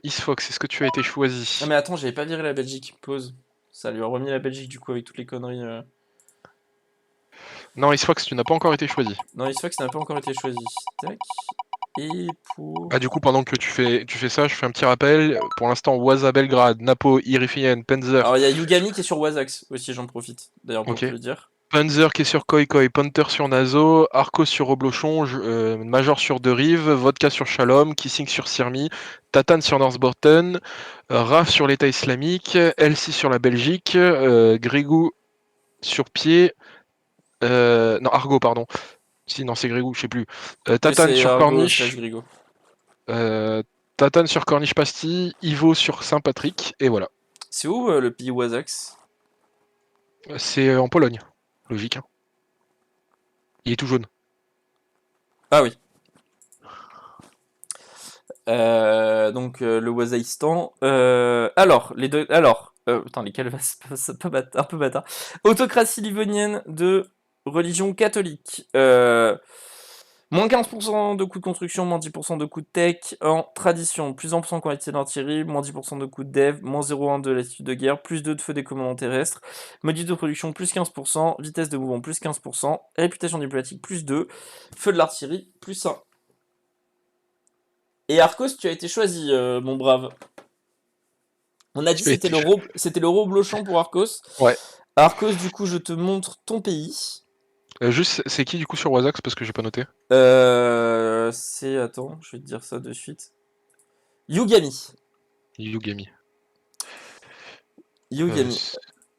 Isfox, est-ce que tu as été Ah choisi? mais attends, j'avais pas viré la Belgique, pause. Ça lui a remis la Belgique du coup avec toutes les conneries. Non, Isfox, tu n'as pas encore été choisi. Non, il se fait que ça n'a pas encore été choisi. Tac. Et pour... Ah, du coup, pendant que tu fais ça, je fais un petit rappel. Pour l'instant, Waza Belgrade, Napo, Irifien, Panzer. Alors il y a Yugami qui est sur Wazax aussi, j'en profite d'ailleurs pour Ok. te le dire. Panzer qui est sur Koi Koi, Panther sur Nazo, Arcos sur Roblochon, Major sur De Rive, Vodka sur Shalom, Kissing sur Sirmi, Tatane sur Northborton, Raf sur l'État islamique, Elsie sur la Belgique, Grégou sur Pied, non Argo pardon, si non c'est Grégou, je sais plus, Oui, Tatane c'est sur Argo slash Corniche, Grigo. Tatane sur Corniche Pastille, Ivo sur Saint-Patrick, et voilà. C'est où le pays Wazax? C'est en Pologne, logique. Hein. Il est tout jaune. Ah oui. Donc le Wazaïstan. Putain, les calvas, c'est pas un peu bâtard. Autocratie livonienne de religion catholique. Moins 15% de coûts de construction, moins 10% de coûts de tech en tradition, plus 1% de quantité d'artillerie, moins 10% de coûts de dev, moins 0,1 de latitude de guerre, plus 2 de feu des commandants terrestres, module de production plus 15%, vitesse de mouvement plus 15%, réputation diplomatique plus 2, feu de l'artillerie plus 1. Et Arcos, tu as été choisi, mon brave. On a dit Tu as été... c'était le Roblochon pour Arcos. Ouais. Arcos, du coup, je te montre ton pays. Juste, c'est qui du coup sur Wazax parce que j'ai pas noté. Attends, je vais te dire ça de suite. Yugami. Yugami. Yugami.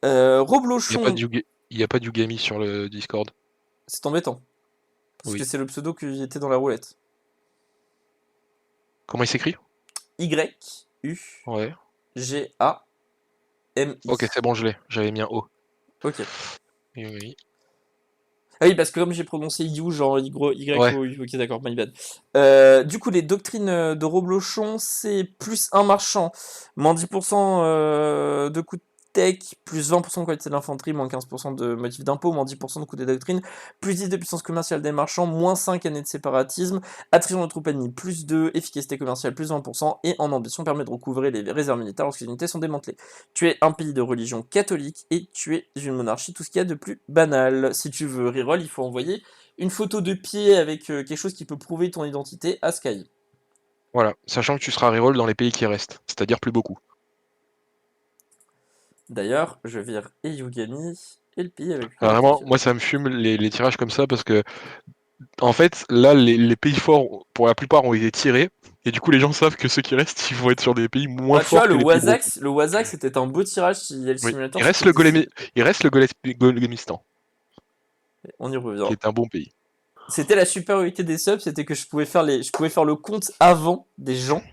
Il n'y a pas Roblochon, de y a pas de Yugami sur le Discord. c'est embêtant. Parce que Oui. c'est le pseudo qui était dans la roulette. Comment il s'écrit? Y-U-G-A-M-I. Ouais. Ok, c'est bon, je l'ai. J'avais mis un O. Ok. Oui. Ah oui, parce que comme j'ai prononcé You, genre Ouais. Y-O-U, ok d'accord, my bad. Du coup, les doctrines de Roblochon, c'est plus un marchand, moins 10% de coût de tech, plus 20% de qualité de l'infanterie, moins 15% de motif d'impôt, moins 10% de coût des doctrines, plus 10 de puissance commerciale des marchands, moins 5 années de séparatisme, attrition de troupes ennemies, plus 2, efficacité commerciale, plus 20%, et en ambition permet de recouvrer les réserves militaires lorsque les unités sont démantelées. Tu es un pays de religion catholique et tu es une monarchie, tout ce qu'il y a de plus banal. Si tu veux reroll, il faut envoyer une photo de pied avec quelque chose qui peut prouver ton identité à Sky. Voilà. Sachant que tu seras reroll dans les pays qui restent. C'est-à-dire plus beaucoup. D'ailleurs, je vire et Yugami et le pays avec Alors lequel vraiment, tu moi ça me fume les tirages comme ça parce que en fait, là les pays forts pour la plupart ont été tirés. Et du coup les gens savent que ceux qui restent, ils vont être sur des pays moins Ah, tu vois, forts que les pays gros. Le Wazax c'était un beau tirage si il y a le Oui. simulator, Il je reste te le disais. Golemistan, On y qui revient. est un bon pays. C'était la supériorité des subs, c'était que je pouvais faire le compte avant des gens,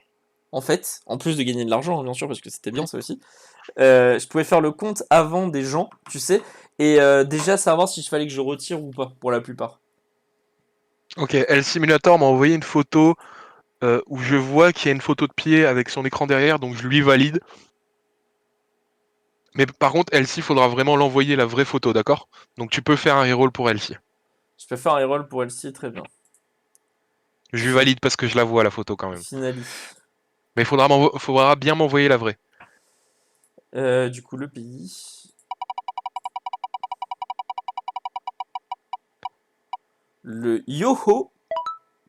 en fait, en plus de gagner de l'argent, hein, bien sûr, parce que c'était bien Oui. ça aussi. Je pouvais faire le compte avant des gens, tu sais, et déjà savoir si je fallait que je retire ou pas, pour la plupart. Ok, El Simulator m'a envoyé une photo où je vois qu'il y a une photo de pied avec son écran derrière, donc je lui valide. Mais par contre, Elsie, il faudra vraiment l'envoyer la vraie photo, d'accord? Donc tu peux faire un reroll pour Elsie. Je peux faire un reroll pour Elsie, très bien. Je valide parce que je la vois la photo quand même. Finali. Mais faudra bien m'envoyer la vraie. Du coup, le pays. Le Yoho.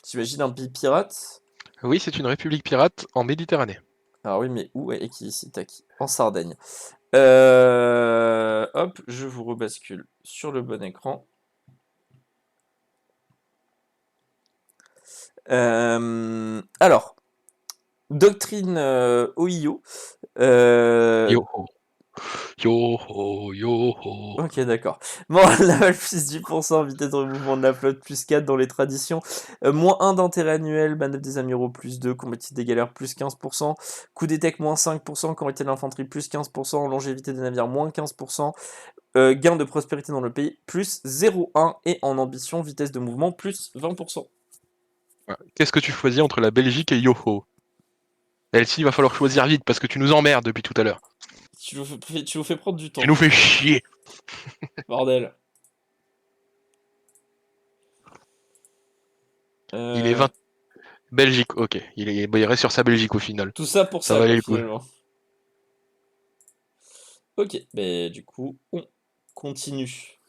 T'imagines un pays pirate? Oui, c'est une république pirate en Méditerranée. Alors oui, mais où est qui ici? Tac. En Sardaigne. Hop, je vous rebascule sur le bon écran. Alors, doctrine OIO. Yo-ho. Yo-ho, yo-ho. Ok, d'accord. Moral naval plus 10%, vitesse de mouvement de la flotte plus 4 dans les traditions. Moins 1 d'intérêt annuel, manœuvre des amiraux plus 2, combatif des galères plus 15%, coup d'étec moins 5%, quantité de l'infanterie plus 15%, longévité des navires moins 15%, gain de prospérité dans le pays plus 0,1 et en ambition, vitesse de mouvement plus 20%. Qu'est-ce que tu choisis entre la Belgique et Yoho? Elle-ci, il va falloir choisir vite parce que tu nous emmerdes depuis tout à l'heure. Tu vous fais prendre du Tu temps, nous fais chier. bordel. Il est Euh, 20. Belgique, ok. Il reste sur sa Belgique au final. tout ça pour Ça ça, valait quoi, le coup. finalement. Ok, ben du coup, on continue.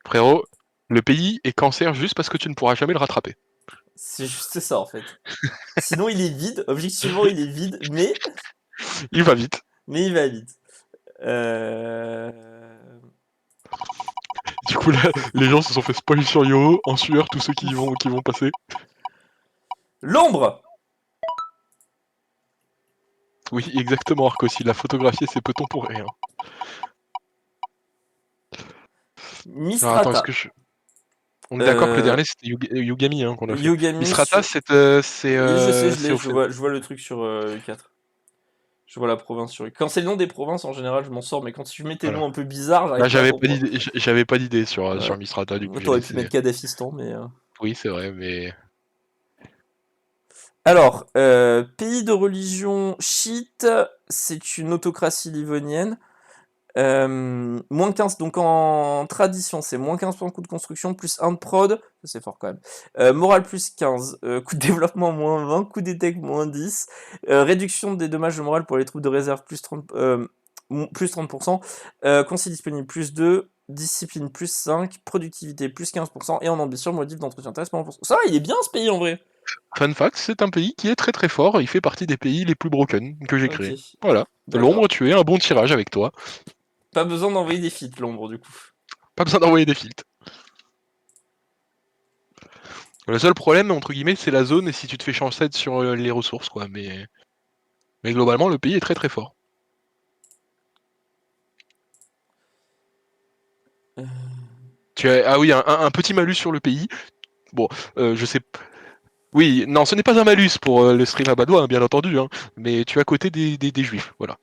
Frérot, le pays est cancer juste parce que tu ne pourras jamais le rattraper. C'est juste ça, en fait. Sinon, il est vide. Objectivement, il est vide, Il va vite. mais il va vite. Euh... Du coup, là, les gens se sont fait spoil sur Yoho en sueur, tous ceux qui vont passer. L'ombre. Oui, exactement, Arco. S'il l'a photographié, c'est peut-on pour rien. Alors attends, est-ce Mistrata. que je. On est d'accord que le Euh... dernier c'était Yugami hein, qu'on a fait. Yogami Misrata, sur... c'est Oui, je sais, je c'est l'ai. au Je fait. vois, je vois le truc sur U4. Je vois la province sur U4. Quand c'est le nom des provinces, en général, je m'en sors. Mais quand tu mets tes Voilà. noms un peu bizarres, Là, j'arrive pas à j'avais pas comprendre. d'idée, j'avais pas d'idée sur Ouais. Misrata, du coup j'ai T'aurais pu laissé. mettre Kadhafistan, mais... Oui, c'est vrai, mais Alors, pays de religion chiite, c'est une autocratie livonienne. Moins 15, donc en tradition, c'est moins 15 pour le coût de construction, plus 1 de prod, ça c'est fort quand même. Morale plus 15, coût de développement moins 20, coût d'étec moins 10, réduction des dommages de morale pour les troupes de réserve plus 30, plus 30%, conseil disponible plus 2, discipline plus 5, productivité plus 15%, et en ambition, modif d'entretien terrestre moins 1%. Ça va, il est bien ce pays en vrai. fun fact, c'est un pays qui est très très fort, il fait partie des pays les plus broken que j'ai Ok, créés. Voilà. L'ombre, d'accord. tu es un bon tirage avec toi. Pas besoin d'envoyer des feats, l'ombre, du coup. Pas besoin d'envoyer des filtres. Le seul problème, entre guillemets, c'est la zone et si tu te fais chancer sur les ressources, quoi. Mais globalement, le pays est très très fort. Euh, Ah oui, un petit malus sur le pays. Bon, je sais. Oui, non, ce n'est pas un malus pour le stream à Badois, hein, bien entendu, hein, mais tu es à côté des juifs, voilà.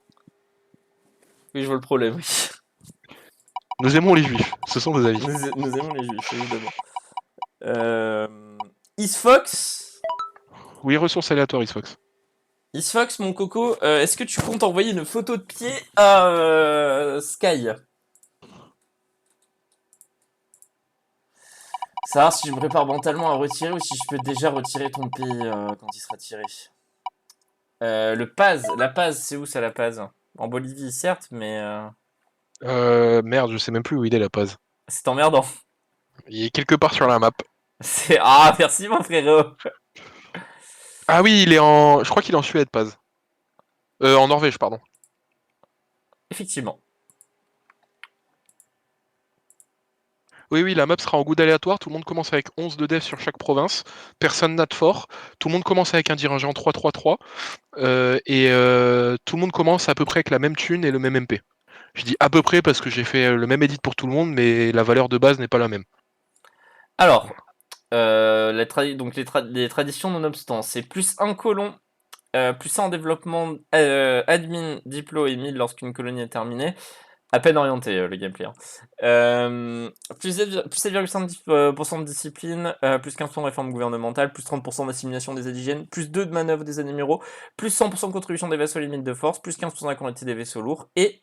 Oui, je vois le problème, oui. Nous aimons les juifs, ce sont nos amis. Nous aimons les juifs, évidemment. Isfox, Oui, ressources aléatoires, Xbox. Isfox, mon coco, est-ce que tu comptes envoyer une photo de pied à Sky? Savoir si je me prépare mentalement à retirer ou si je peux déjà retirer ton pays quand il sera tiré. Le Paz, la Paz, c'est où ça la Paz? En Bolivie, certes, mais Merde, je sais même plus où il est la Paz. c'est emmerdant. Il est quelque part sur la map. C'est... Ah, merci mon frérot. Ah oui, il est en. Je crois qu'il est en Suède, Paz. En Norvège, pardon. Effectivement. Oui, oui, la map sera en good aléatoire. Tout le monde commence avec 11 de dev sur chaque province. Personne n'a de fort. Tout le monde commence avec un dirigeant 3-3-3. Tout le monde commence à peu près avec la même thune et le même MP. Je dis à peu près parce que j'ai fait le même edit pour tout le monde, mais la valeur de base n'est pas la même. Alors, donc les traditions nonobstant, c'est plus un colon, plus un en développement admin, diplo et 1000 lorsqu'une colonie est terminée. À peine orienté, le gameplay, hein. Plus 7,5% de discipline, plus 15% de réforme gouvernementale, plus 30% d'assimilation des indigènes, plus 2 de manœuvre des animaux, plus 100% de contribution des vassaux limites de force, plus 15% de la quantité des vaisseaux lourds et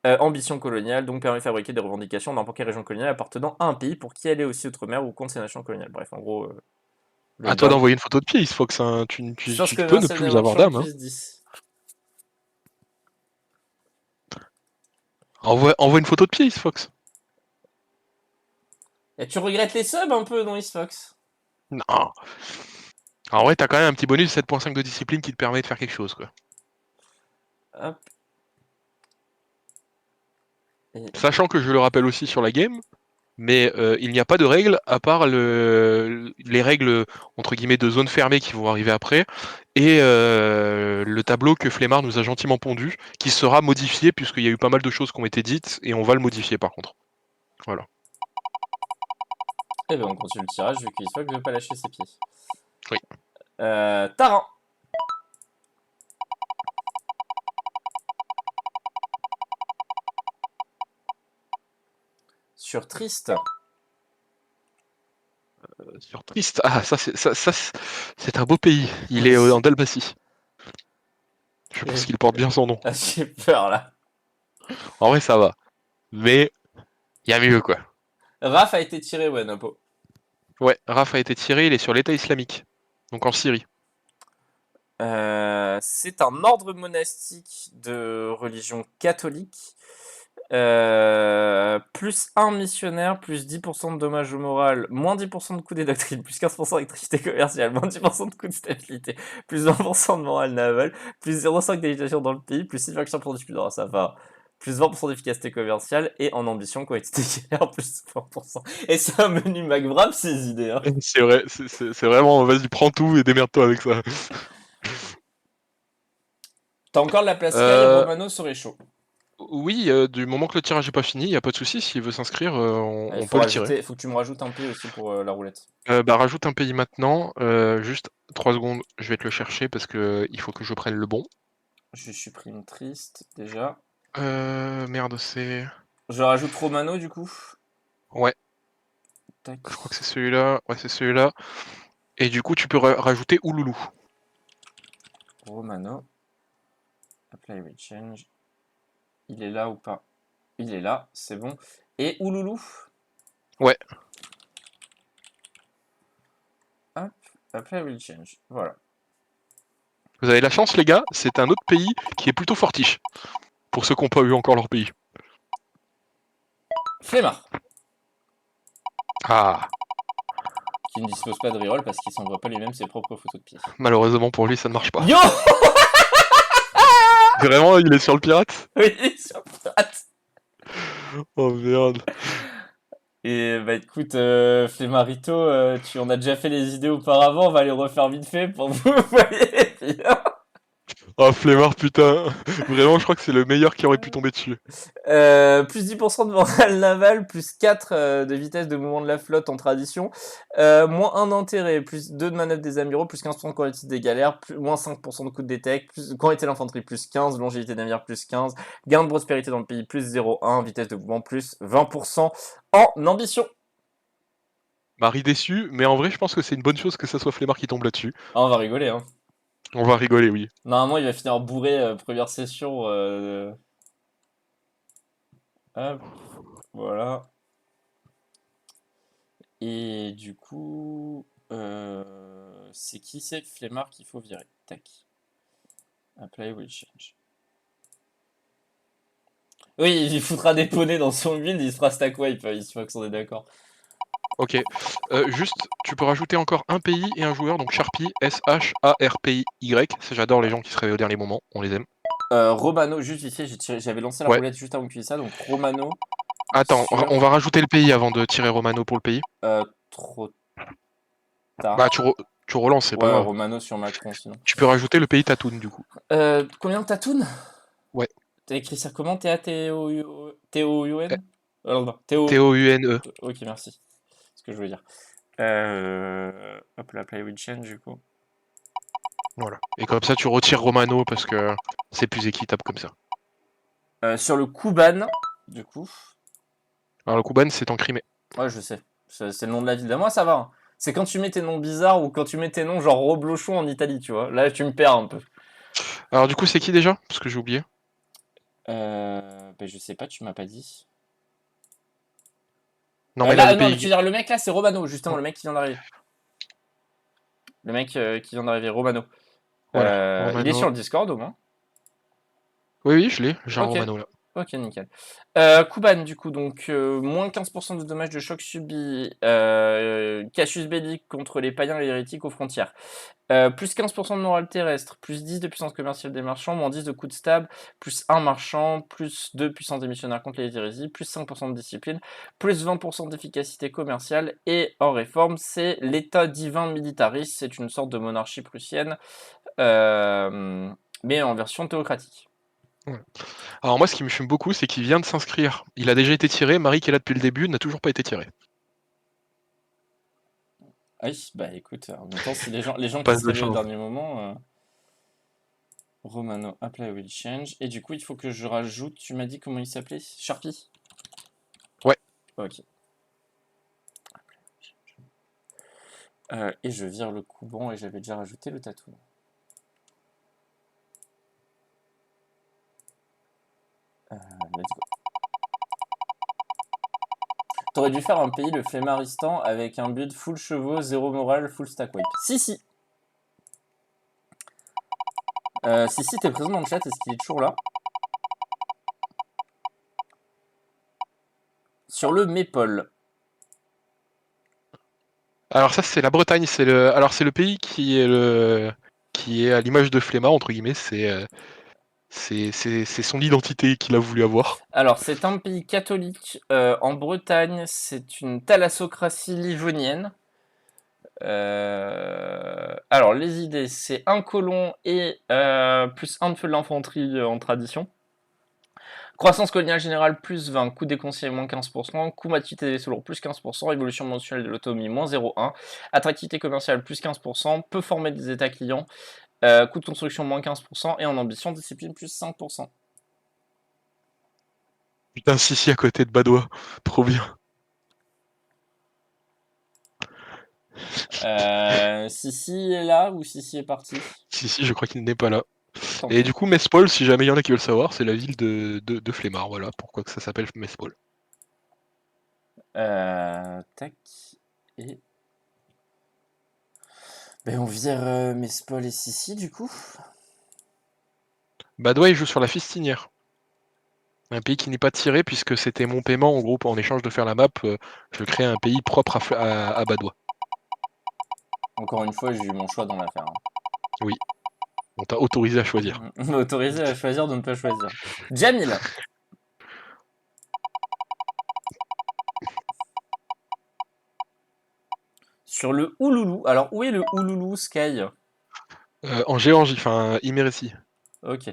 ambition coloniale, donc permet de fabriquer des revendications dans n'importe quelle région coloniale appartenant à un pays pour qui aller aussi outre-mer ou contre ces nations coloniales. Bref, en gros, le À toi dom. d'envoyer une photo de pied, il faut que ça, Puissance tu peux ne commerciale des plus avoir marchands, d'âme. Hein. plus 10. Envoie une photo de pied, Fox. Et tu regrettes les subs un peu, non, Fox? Non. En vrai, t'as quand même un petit bonus de 7.5 de discipline qui te permet de faire quelque chose, quoi. Hop. Et... Sachant que je le rappelle aussi sur la game, mais il n'y a pas de règles à part les règles entre guillemets de zone fermée qui vont arriver après et le tableau que Flemmard nous a gentiment pondu qui sera modifié puisqu'il y a eu pas mal de choses qui ont été dites et on va le modifier par contre. Voilà. Eh ben on continue le tirage vu qu'Xfox ne veut pas lâcher ses pieds. Oui. Tarin. Sur Triste. Sur Triste, ah ça c'est un beau pays. Il Oui. est en Dalmatie. Je pense qu'il porte bien son nom. Ah, j'ai peur là. En vrai ça va, mais il y a mieux quoi. Raph a été tiré, ouais, Napo. Ouais, Raf a été tiré, il est sur l'État islamique, donc en Syrie. C'est un ordre monastique de religion catholique. Plus 1 missionnaire, plus 10% de dommages au moral, moins 10% de coût des doctrines, plus 15% d'activité commerciale, moins 10% de coût de stabilité, plus 20% de morale navale, plus 0,5 d'éducation dans le pays, plus 6,5% de discipline, ça va, plus 20% d'efficacité commerciale, et en ambition, quantité galère, plus 20%. Et c'est un menu MacBrab, ces idées, hein. C'est vrai, c'est vraiment, vas-y, prends tout et démerde-toi avec ça. T'as encore de la place Sky, Euh, Romano serait chaud. oui, du moment que le tirage n'est pas fini, il n'y a pas de souci, s'il veut s'inscrire, Il on faut peut le tirer. rajouter, faut que tu me rajoutes un P aussi pour la roulette. Bah, rajoute un pays maintenant, juste 3 secondes, je vais te le chercher parce que il faut que je prenne le bon. Je supprime Triste, déjà. Merde, c'est... Je rajoute Romano, du coup. Ouais, Tac. je crois que c'est celui-là, ouais c'est celui-là. Et du coup, tu peux rajouter Ouloulou. Romano. Apply rechange. Il est là ou pas? Il est là, c'est bon. Et Ouloulou. Ouais, Hop. Apply rechange. Voilà. vous avez la chance les gars, c'est un autre pays qui est plutôt fortiche, pour ceux qui n'ont pas eu encore leur pays. Flemmard. Ah, Qui ne dispose pas de reroll parce qu'il s'envoie pas lui-même ses propres photos de pied. malheureusement pour lui, ça ne marche pas. Yo. Vraiment, il est sur le pirate? Oui, sur Pirate. Oh merde. Et bah écoute, Flemmarito, tu en as déjà fait les idées auparavant, on va les refaire vite fait pour vous voyez bien. Oh flemmard putain. Vraiment, je crois que c'est le meilleur qui aurait pu tomber dessus. Plus 10% de morale navale, plus 4 de vitesse de mouvement de la flotte en tradition, moins 1 d'intérêt, plus 2 de manœuvre des amiraux, plus 15% de quantité des galères, moins 5% de coût de détect, plus quantité de l'infanterie, plus 15, longévité des navires, plus 15, gain de prospérité dans le pays, plus 0,1, vitesse de mouvement, plus 20% en ambition. Marie déçu, mais en vrai, je pense que c'est une bonne chose que ça soit flemmard qui tombe là-dessus. Ah, on va rigoler, hein. On va rigoler, oui. Normalement, il va finir bourré première session. Hop, voilà. Et du coup, c'est qui c'est Flemmard qu'il faut virer. Tac. Apply will change. Oui, il foutra des poneys dans son build, il se fera stack wipe, il se fox, on est d'accord. Ok. Juste, tu peux rajouter encore un pays et un joueur, donc Sharpie, S-H-A-R-P-Y. J'adore les gens qui se réveillent au dernier moment, on les aime. Romano, juste ici, j'avais lancé la Ouais. roulette juste avant que tu dises ça, donc Romano Attends, sur on va rajouter le pays avant de tirer Romano pour le pays. trop Bah, tard. tu relances, c'est pas Ouais, grave. Romano sur Macron sinon. Tu peux rajouter le pays Tatoun, du coup. Combien de Tatoun? Ouais. T'as écrit ça comment? T-A-T-O-U-N? Non, T-O-U-N-E. Ok, merci. C'est ce que je voulais dire. Hop là, play with change du coup. Voilà. Et comme ça, tu retires Romano parce que c'est plus équitable comme ça. Sur le Kuban, du coup. Alors le Kuban, c'est en Crimée. Ouais, je sais. C'est le nom de la ville. Moi, ça va, hein. C'est quand tu mets tes noms bizarres ou quand tu mets tes noms genre Roblochon en Italie, tu vois. Là, tu me perds un peu. Alors du coup, c'est qui déjà? Parce que j'ai oublié. Ben, je sais pas, tu m'as pas dit. Non, mais là, Là, le non, mais tu pays. veux dire le mec là, c'est Romano, justement, le mec qui vient d'arriver. Le mec qui vient d'arriver, Romano. Voilà, Il est sur Romano. le Discord au moins. Oui, oui, je l'ai. J'ai un Ok. Romano là. Ok, nickel. Kuban, du coup, donc moins 15% de dommages de choc subis. Casus belli contre les païens et les hérétiques aux frontières. Plus 15% de morale terrestre, plus 10 de puissance commerciale des marchands, moins 10 de coups de stab, plus 1 marchand, plus 2 puissance des missionnaires contre les hérésies, plus 5% de discipline, plus 20% d'efficacité commerciale, et en réforme, c'est l'état divin militariste, c'est une sorte de monarchie prussienne, mais en version théocratique. Ouais. Alors moi, ce qui me fume beaucoup, c'est qu'il vient de s'inscrire. Il a déjà été tiré. Marie, qui est là depuis le début, n'a toujours pas été tiré. Ah oui, bah écoute, en même temps, si les gens qui Passe se de réveillent au chance. dernier moment, Romano, apply will change, et du coup, il faut que je rajoute, tu m'as dit comment il s'appelait? Sharpie? Ouais. Ok. Et je vire le Kuban et j'avais déjà rajouté le tatou. Let's go. T'aurais dû faire un pays, le Flemmaristan, avec un build full chevaux, zéro morale, full stack wipe. Si, si. Si, t'es présent dans le chat, est-ce qu'il est toujours là? Sur le Maple. Alors ça, c'est la Bretagne. C'est le pays qui est à l'image de Flemma entre guillemets. C'est son identité qu'il a voulu avoir. Alors, c'est un pays catholique en Bretagne, c'est une thalassocratie livonienne. Alors, les idées, c'est un colon et plus un de feu de l'infanterie en tradition. Croissance coloniale générale plus 20, coût des conseillers moins 15%, coût maturité des vaisseaux lourds plus 15%, évolution mensuelle de l'autonomie moins 0,1, attractivité commerciale plus 15%, peu former des états clients, coût de construction moins 15% et en ambition discipline plus 5%. Putain, Sissi à côté de Badois. Trop bien. Sissi est là ou Sissi est parti? Sissi, je crois qu'il n'est pas là. Tant Et pis. du coup, Mespol, si jamais il y en a qui veulent savoir, c'est la ville de Flemmard. Voilà pourquoi que ça s'appelle Mespol. Tac. Et. Ben on vire Mespol et Sissi du coup. Badois, il joue sur la Fistinière. Un pays qui n'est pas tiré puisque c'était mon paiement en gros en échange de faire la map. Je crée un pays propre à Badois. Encore une fois, j'ai eu mon choix dans l'affaire, hein. Oui, on t'a autorisé à choisir. Autorisé à choisir de ne pas choisir. Jamil. Sur le Ouloulou. Alors, où est le Ouloulou, Sky? En Géorgie, enfin Imereti, Ok.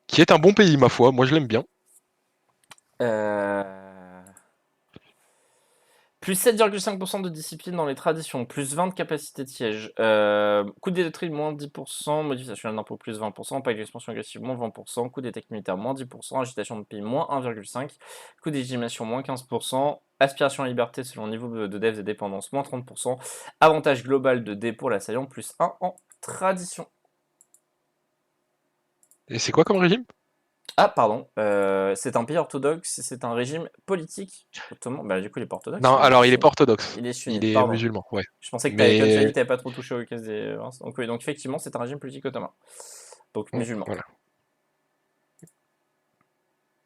qui est un bon pays ma foi. Moi je l'aime bien. Euh... Plus 7,5% de discipline dans les traditions, plus 20 de capacité de siège, coût des doctrines moins 10%, modification d'impôt plus 20%, pacte d'expansion agressive moins 20%, coût des techniques militaires moins 10%, agitation de pays moins 1,5%, coût d'élimination moins 15%, aspiration à liberté selon le niveau de devs et dépendance moins 30%, avantage global de dé pour l'assaillant plus 1 en tradition. Et c'est quoi comme régime? Ah, pardon, c'est un pays orthodoxe, c'est un régime politique ottoman. Bah, du coup, il est pas orthodoxe, Non, il est alors il est pas sunnite. orthodoxe. Il est Il sunnite, est pardon. musulman, ouais. Je pensais que comme tu as Mais dit, tu n'avais pas trop touché aux caisses des. Donc, oui, donc effectivement, c'est un régime politique ottoman. Donc, musulman. voilà.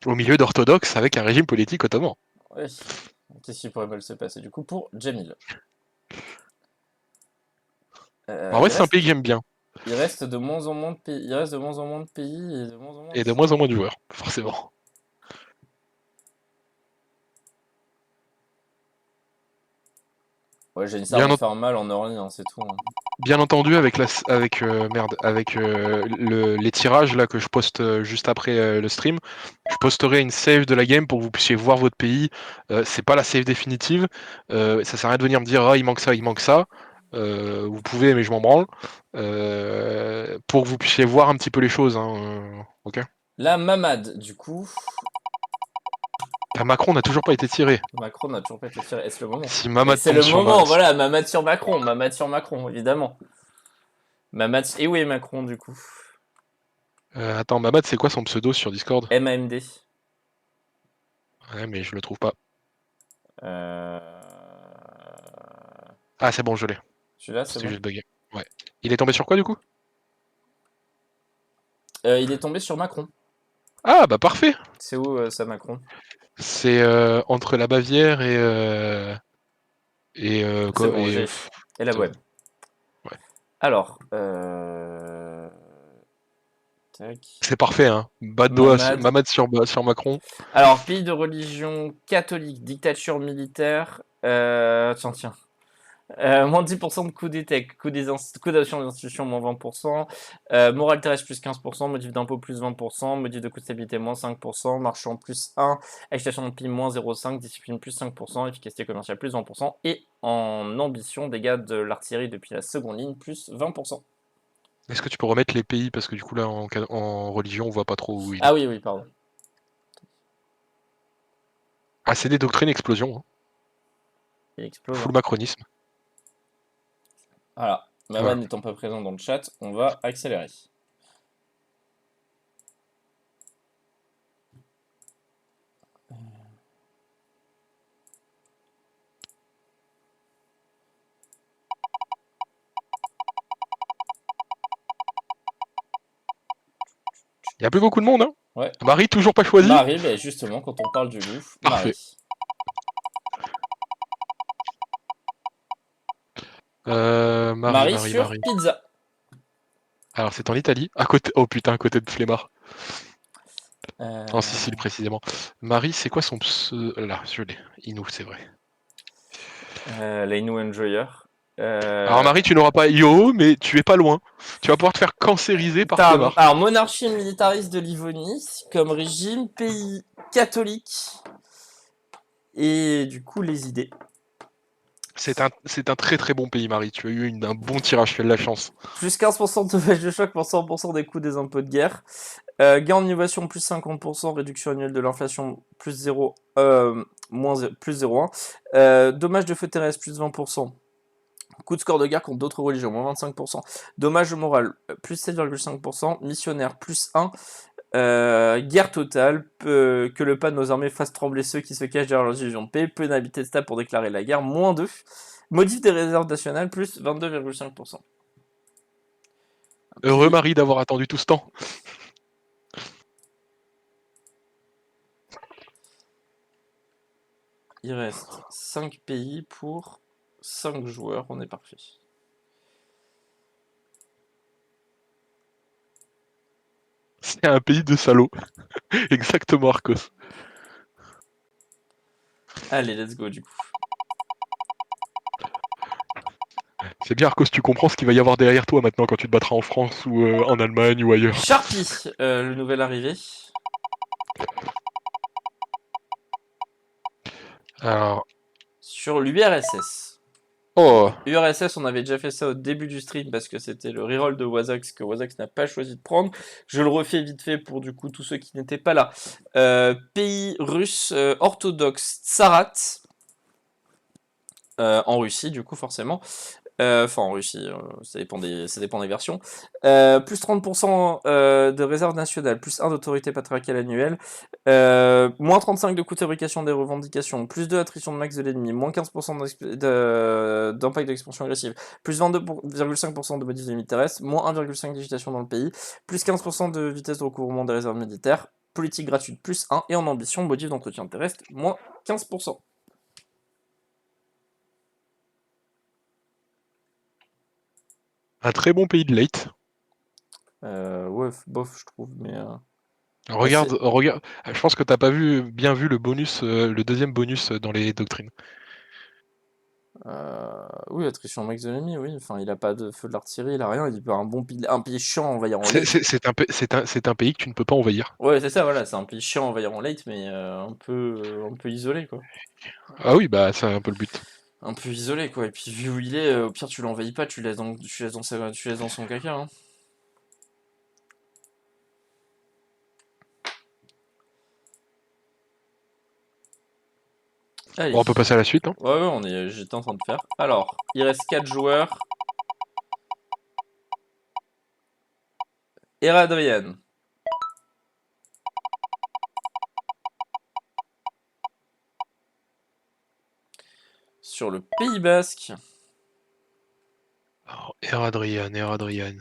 Au milieu d'orthodoxes avec un régime politique ottoman. Oui. Qu'est-ce qui pourrait mal se passer du coup pour Jamil? En vrai, Il c'est un reste, pays que j'aime bien. il reste de moins en moins de pays. Il reste de moins en moins de pays et de moins en moins de Et de moins choix. en moins de joueurs, forcément. Ouais, j'ai une Bien, servante faire mal en early, hein, c'est tout, hein. bien entendu, avec les tirages là que je poste juste après le stream, je posterai une save de la game pour que vous puissiez voir votre pays. C'est pas la save définitive. Ça sert à rien de venir me dire ah il manque ça, il manque ça. Vous pouvez, mais je m'en branle. Pour que vous puissiez voir un petit peu les choses. Hein, ok. Là, Mamad, du coup. Ah, Macron n'a toujours pas été tiré. Macron n'a toujours pas été tiré. Est-ce le moment? Si Mais Mamad c'est tombe le sur moment, voilà, Mamad sur Macron. Mamad sur Macron, évidemment. Mamad. Et où est Macron, du coup? Attends, Mamad, c'est quoi son pseudo sur Discord? MAMD. Ouais, mais je le trouve pas. Euh... Ah, c'est bon, je l'ai. Celui-là, c'est C'était bon. juste bugué. Ouais. Il est tombé sur quoi, du coup? Il est tombé sur Macron. Ah, bah parfait! C'est où ça, Macron? C'est entre la Bavière C'est bon, j'ai. Et la putain, Bohème. ouais. Alors, tac. C'est parfait, hein. Mamad. Mamad sur Macron. Alors, pays de religion catholique, dictature militaire. Tiens, tiens. Moins 10% de coût des tech, coût d'adoption des institutions, moins 20%. Morale terrestre, plus 15%. Motif d'impôt, plus 20%. Motif de coût de stabilité, moins 5%. Marchand, plus 1. Agitation de pays, moins 0,5. Discipline, plus 5%. Efficacité commerciale, plus 20%. Et en ambition, dégâts de l'artillerie depuis la seconde ligne, plus 20%. Est-ce que tu peux remettre les pays? Parce que du coup, là, en religion, on voit pas trop où il est. Ah oui, oui, pardon. Ah, c'est des doctrines explosion, hein. Il explose. Full Hein. macronisme. Voilà. Mamad Voilà. n'étant pas présent dans le chat, on va accélérer. Il y a plus beaucoup de monde, hein. Ouais. Marie, toujours pas choisi? Marie, ben justement, quand on parle du loup, Parfait. Marie. Marie sur Marie. pizza. Alors, c'est en Italie. À côté... Oh putain, à côté de Flemmard. En Euh, Sicile, précisément. Marie, c'est quoi son pseudo? Là, je l'ai. Inou, c'est vrai. Lainu Enjoyer. Alors, Marie, tu n'auras pas Yo, mais tu es pas loin. Tu vas pouvoir te faire cancériser par Flemmard. Alors, monarchie militariste de Livonie, comme régime, pays catholique. Et du coup, les idées. C'est un très très bon pays, Marie. Tu as eu un bon tirage, tu as de la chance. Plus 15% de dommages de choc pour 100% des coûts des impôts de guerre. Gain en innovation, plus 50%. Réduction annuelle de l'inflation, plus 0, plus 0,1. Dommages de feu terrestre, plus 20%. Coup de score de guerre contre d'autres religions, moins 25%. Dommage moral, plus 7,5%. Missionnaire, plus 1. Guerre totale, que le pas de nos armées fasse trembler ceux qui se cachent derrière leur illusion de paix. Pénalité stable pour déclarer la guerre, moins 2. Modif des réserves nationales, plus 22,5%. Heureux, Marie, d'avoir attendu tout ce temps. Il reste 5 pays pour 5 joueurs, on est parfait. C'est un pays de salauds. Exactement, Arcos. Allez, let's go du coup. C'est bien, Arcos, tu comprends ce qu'il va y avoir derrière toi maintenant quand tu te battras en France ou en Allemagne ou ailleurs. Sharpie, le nouvel arrivé. Alors... Sur l'URSS. Oh, URSS, on avait déjà fait ça au début du stream parce que c'était le reroll de Wazax que Wazax n'a pas choisi de prendre. Je le refais vite fait pour du coup tous ceux qui n'étaient pas là. Pays russe orthodoxe Tsarat. En Russie, du coup, forcément. Enfin, en Russie, ça dépend des versions. Plus 30% de réserve nationale, plus 1 d'autorité patriarcale annuelle, moins 35 de coût de fabrication des revendications, plus 2 attrition de max de l'ennemi, moins 15% d'impact d'expansion agressive, plus 22,5% de modif de limite terrestre, moins 1,5 d'agitation dans le pays, plus 15% de vitesse de recouvrement des réserves militaires, politique gratuite plus 1, et en ambition, modif d'entretien terrestre, moins 15%. un très bon pays de late. Ouais, bof, je trouve, mais... Regarde, regarde. Je pense que t'as pas bien vu le bonus, le deuxième bonus dans les doctrines. Oui, attrition max de l'ennemi, oui. Enfin, il a pas de feu de l'artillerie, il a rien. Il peut un pays chiant envahir en late. C'est un pays que tu ne peux pas envahir. Ouais, c'est ça, voilà. C'est un pays chiant envahir en late, mais un peu isolé, quoi. Ah oui, bah c'est un peu le but. Un peu isolé, quoi. Et puis, vu où il est, au pire, tu l'envahis pas, tu laisses dans son caca, hein. Allez. Bon, on peut passer à la suite. Hein. Ouais, j'étais en train de faire. Alors, il reste 4 joueurs. Eradrian. Sur le Pays Basque. Alors, Eradrian.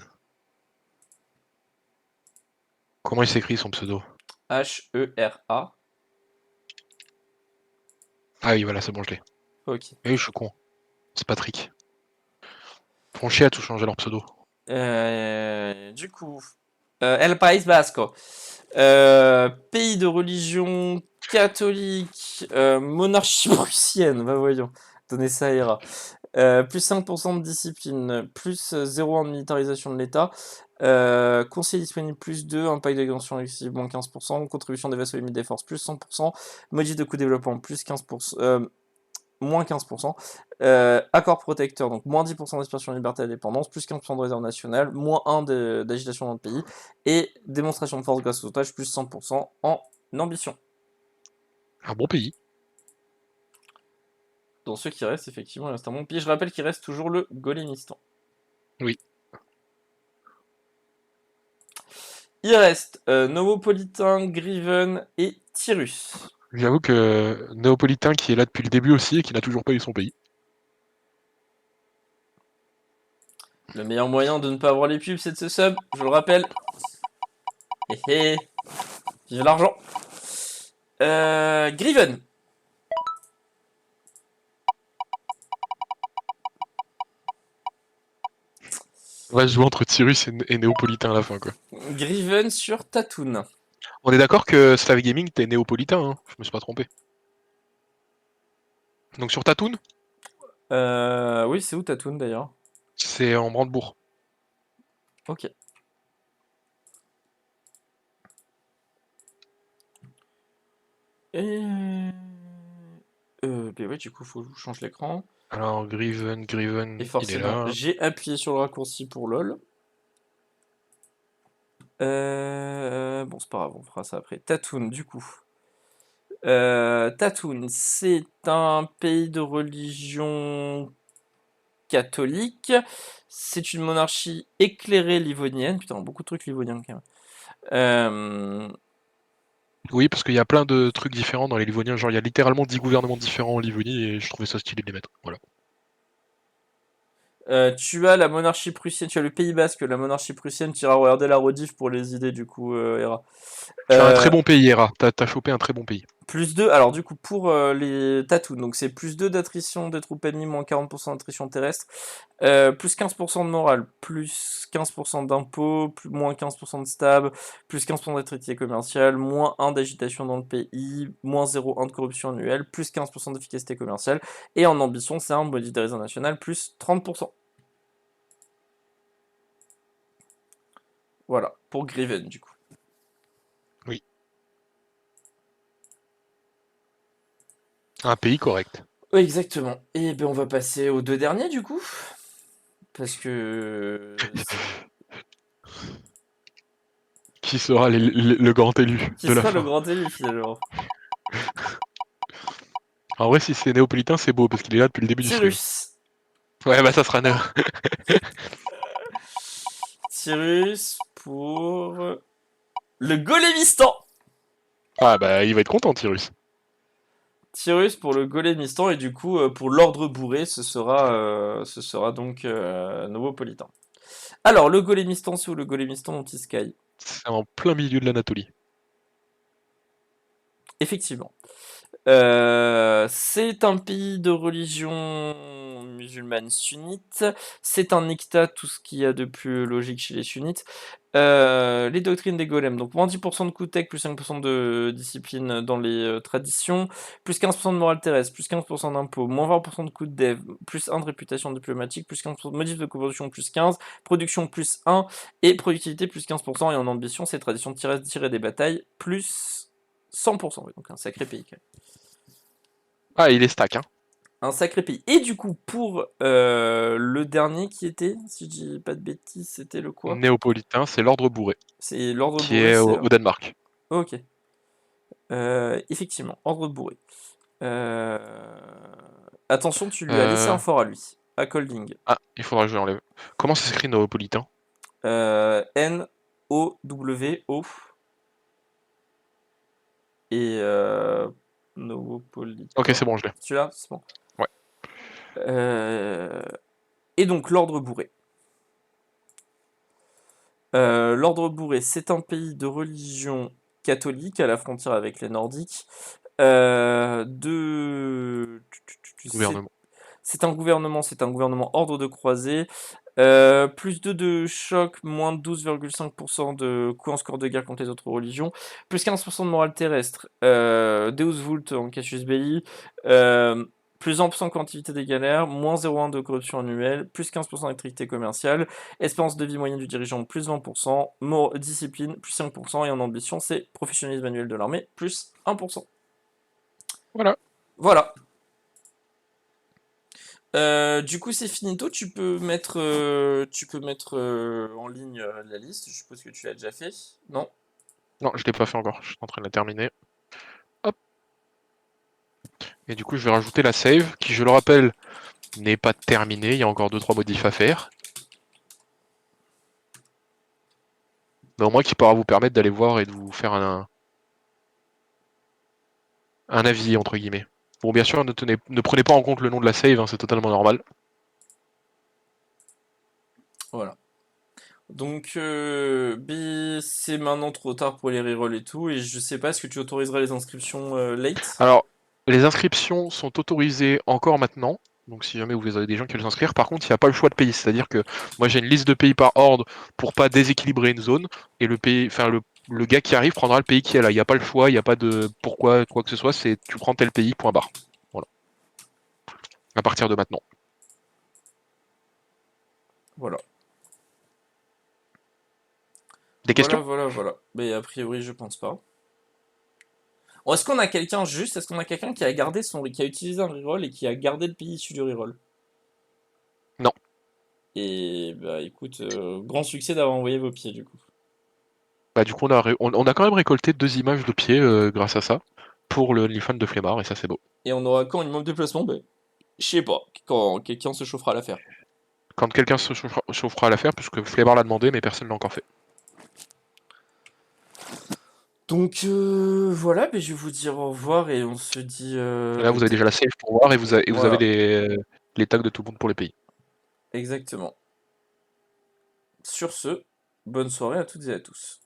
Comment il s'écrit son pseudo? H-E-R-A. Ah oui, voilà, c'est bon, je l'ai. Ok. Oui, je suis con. C'est Patrick. Font chier à tout changer leur pseudo. Du coup, El País Vasco. Pays de religion catholique, monarchie prussienne, bah voyons, donnez ça ira. Plus 5% de discipline, plus 0 en militarisation de l'État, conseil disponible plus 2, impact d'extension excessive moins 15%, contribution des vassaux limites des forces plus 100%, modif de coût de développement plus 15%, moins 15%, accord protecteur, donc moins 10% d'aspiration liberté et indépendance, plus 15% de réserve nationale, moins 1 d'agitation dans le pays, et démonstration de force grâce aux otages, plus 100% en ambition. Un bon pays. Dans ceux qui restent, effectivement, il reste un bon pays. Je rappelle qu'il reste toujours le Golémistan. Oui. Il reste Novopolitain, Griven et Tyrus. J'avoue que Néopolitain qui est là depuis le début aussi et qui n'a toujours pas eu son pays. Le meilleur moyen de ne pas avoir les pubs, c'est de se sub, je le rappelle. Hé hé, vive l'argent. Griven. On va se jouer entre Tyrus et Néopolitain à la fin, quoi. Griven sur Tatoon. On est d'accord que Slav Gaming, t'es Néopolitain, hein. Je me suis pas trompé. Donc sur Tatoon, Oui, c'est où Tatoon d'ailleurs? c'est en Brandebourg. Ok. Et... ben ouais, du coup, faut que je change l'écran. Alors Griven, Et il est forcément, là. j'ai appuyé sur le raccourci pour LOL. Bon, c'est pas grave, on fera ça après. Tatoon, du coup. Tatoon, c'est un pays de religion catholique. C'est une monarchie éclairée livonienne. Putain, beaucoup de trucs livoniens quand même. Oui, parce qu'il y a plein de trucs différents dans les Livoniens. Genre, il y a littéralement 10 gouvernements différents en Livonie et je trouvais ça stylé de les mettre. Voilà. Tu as la monarchie prussienne, tu as le Pays Basque, la monarchie prussienne, tu iras regarder la rediff pour les idées du coup, Hera. Tu as un très Euh, bon pays, Hera. T'as chopé un très bon pays. Plus 2, alors du coup pour les tatous, donc c'est plus 2 d'attrition des troupes ennemies, moins 40% d'attrition terrestre, plus 15% de morale, plus 15% d'impôts, moins 15% de stab, plus 15% d'attractivité commerciale, moins 1 d'agitation dans le pays, moins 0,1 de corruption annuelle, plus 15% d'efficacité commerciale, et en ambition c'est un body de réseau national, plus 30%. Voilà, pour Griven du coup. Oui. Un pays correct. Oui, exactement. Et ben on va passer aux deux derniers du coup. Parce que... Qui sera le grand élu Qui de la sera le fin? grand élu finalement? En vrai, si c'est Néopolitain, c'est beau parce qu'il est là depuis le début du stream. Tyrus. Ouais, bah ça sera Néo. Tyrus pour le Golémistan. Ah bah, il va être content, Tyrus. Tyrus pour le Golémistan et du coup pour l'ordre bourré, ce sera donc Novopolitain. Alors le Golémistan, c'est où le Golémistan Anti-Sky? C'est en plein milieu de l'Anatolie. Effectivement. C'est un pays de religion musulmane sunnite. C'est un Iqta, tout ce qu'il y a de plus logique chez les sunnites. Les doctrines des golems, donc moins 10% de coût tech, plus 5% de discipline dans les traditions, plus 15% de morale terrestre, plus 15% d'impôts, moins 20% de coût de dev, plus 1 de réputation diplomatique, plus 15% de modif de conversion, plus 15, production plus 1, et productivité plus 15%, et en ambition, c'est tradition terrestre tirée des batailles, plus 100%, donc un sacré pays quand même. Ah, il est stack, hein. Un sacré pays. Et du coup, pour le dernier qui était, si je dis pas de bêtises, c'était le quoi? Néopolitain, c'est l'ordre bourré, C'est l'ordre qui bourré, est c'est... au Danemark. Ok. Effectivement, ordre bourré. Euh, Attention, tu lui as laissé un Euh, fort à lui. À Colding. Ah, il faudra que je l'enlève. Comment ça s'écrit Néopolitain? Nowo et Ok, Nowopolitain. c'est bon, je l'ai. Tu l'as? C'est bon. Ouais. Et donc, l'ordre bourré. L'ordre bourré, c'est un pays de religion catholique à la frontière avec les Nordiques. Gouvernement. C'est un gouvernement ordre de croisée. Plus 2 de choc, moins 12,5% de coût en score de guerre contre les autres religions, plus 15% de morale terrestre, Deus Vult en casus belli, plus 1% de quantité des galères, moins 0,1 de corruption annuelle, plus 15% d'activité commerciale, espérance de vie moyenne du dirigeant, plus 20%, discipline, plus 5%, et en ambition, c'est professionnalisme manuel de l'armée, plus 1%. Voilà. Voilà. Du coup, c'est finito. Tu peux mettre en ligne la liste. Je suppose que tu l'as déjà fait. Non? Non, je l'ai pas fait encore. Je suis en train de la terminer. Hop. Et du coup, je vais rajouter la save, qui, je le rappelle, n'est pas terminée. Il y a encore 2-3 modifs à faire. Mais au moins qui pourra vous permettre d'aller voir et de vous faire un avis, entre guillemets. Bon, bien sûr, ne prenez pas en compte le nom de la save, hein, c'est totalement normal. Voilà. Donc, c'est maintenant trop tard pour les rerolls et tout. Et je sais pas, est-ce que tu autoriseras les inscriptions late? Alors, les inscriptions sont autorisées encore maintenant. Donc si jamais vous avez des gens qui veulent s'inscrire, par contre, il n'y a pas le choix de pays. C'est-à-dire que moi j'ai une liste de pays par ordre pour pas déséquilibrer une zone. Et le pays, enfin le gars qui arrive prendra le pays qui est là. Il n'y a pas le choix, il n'y a pas de pourquoi, quoi que ce soit, c'est tu prends tel pays, point barre. Voilà. À partir de maintenant. Voilà. Des Voilà, questions? voilà, voilà. Mais a priori, je pense pas. Oh, est-ce qu'on a quelqu'un juste? Est-ce qu'on a quelqu'un qui a gardé qui a utilisé un reroll et qui a gardé le pays issu du reroll? Non. Et bah écoute, grand succès d'avoir envoyé vos pieds du coup. Bah du coup on a quand même récolté 2 images de pieds grâce à ça pour le OnlyFans de Flemmard et ça c'est beau. Et on aura quand une mauvaise déplacement? Ben, je sais pas, quand quelqu'un se chauffera à l'affaire. Quand quelqu'un se chauffera à l'affaire, puisque Flemmard l'a demandé mais personne l'a encore fait. Donc voilà, ben, je vais vous dire au revoir et on se dit Là vous avez déjà la save pour voir et vous avez voilà, les tags de tout le monde pour les pays. exactement. Sur ce, bonne soirée à toutes et à tous.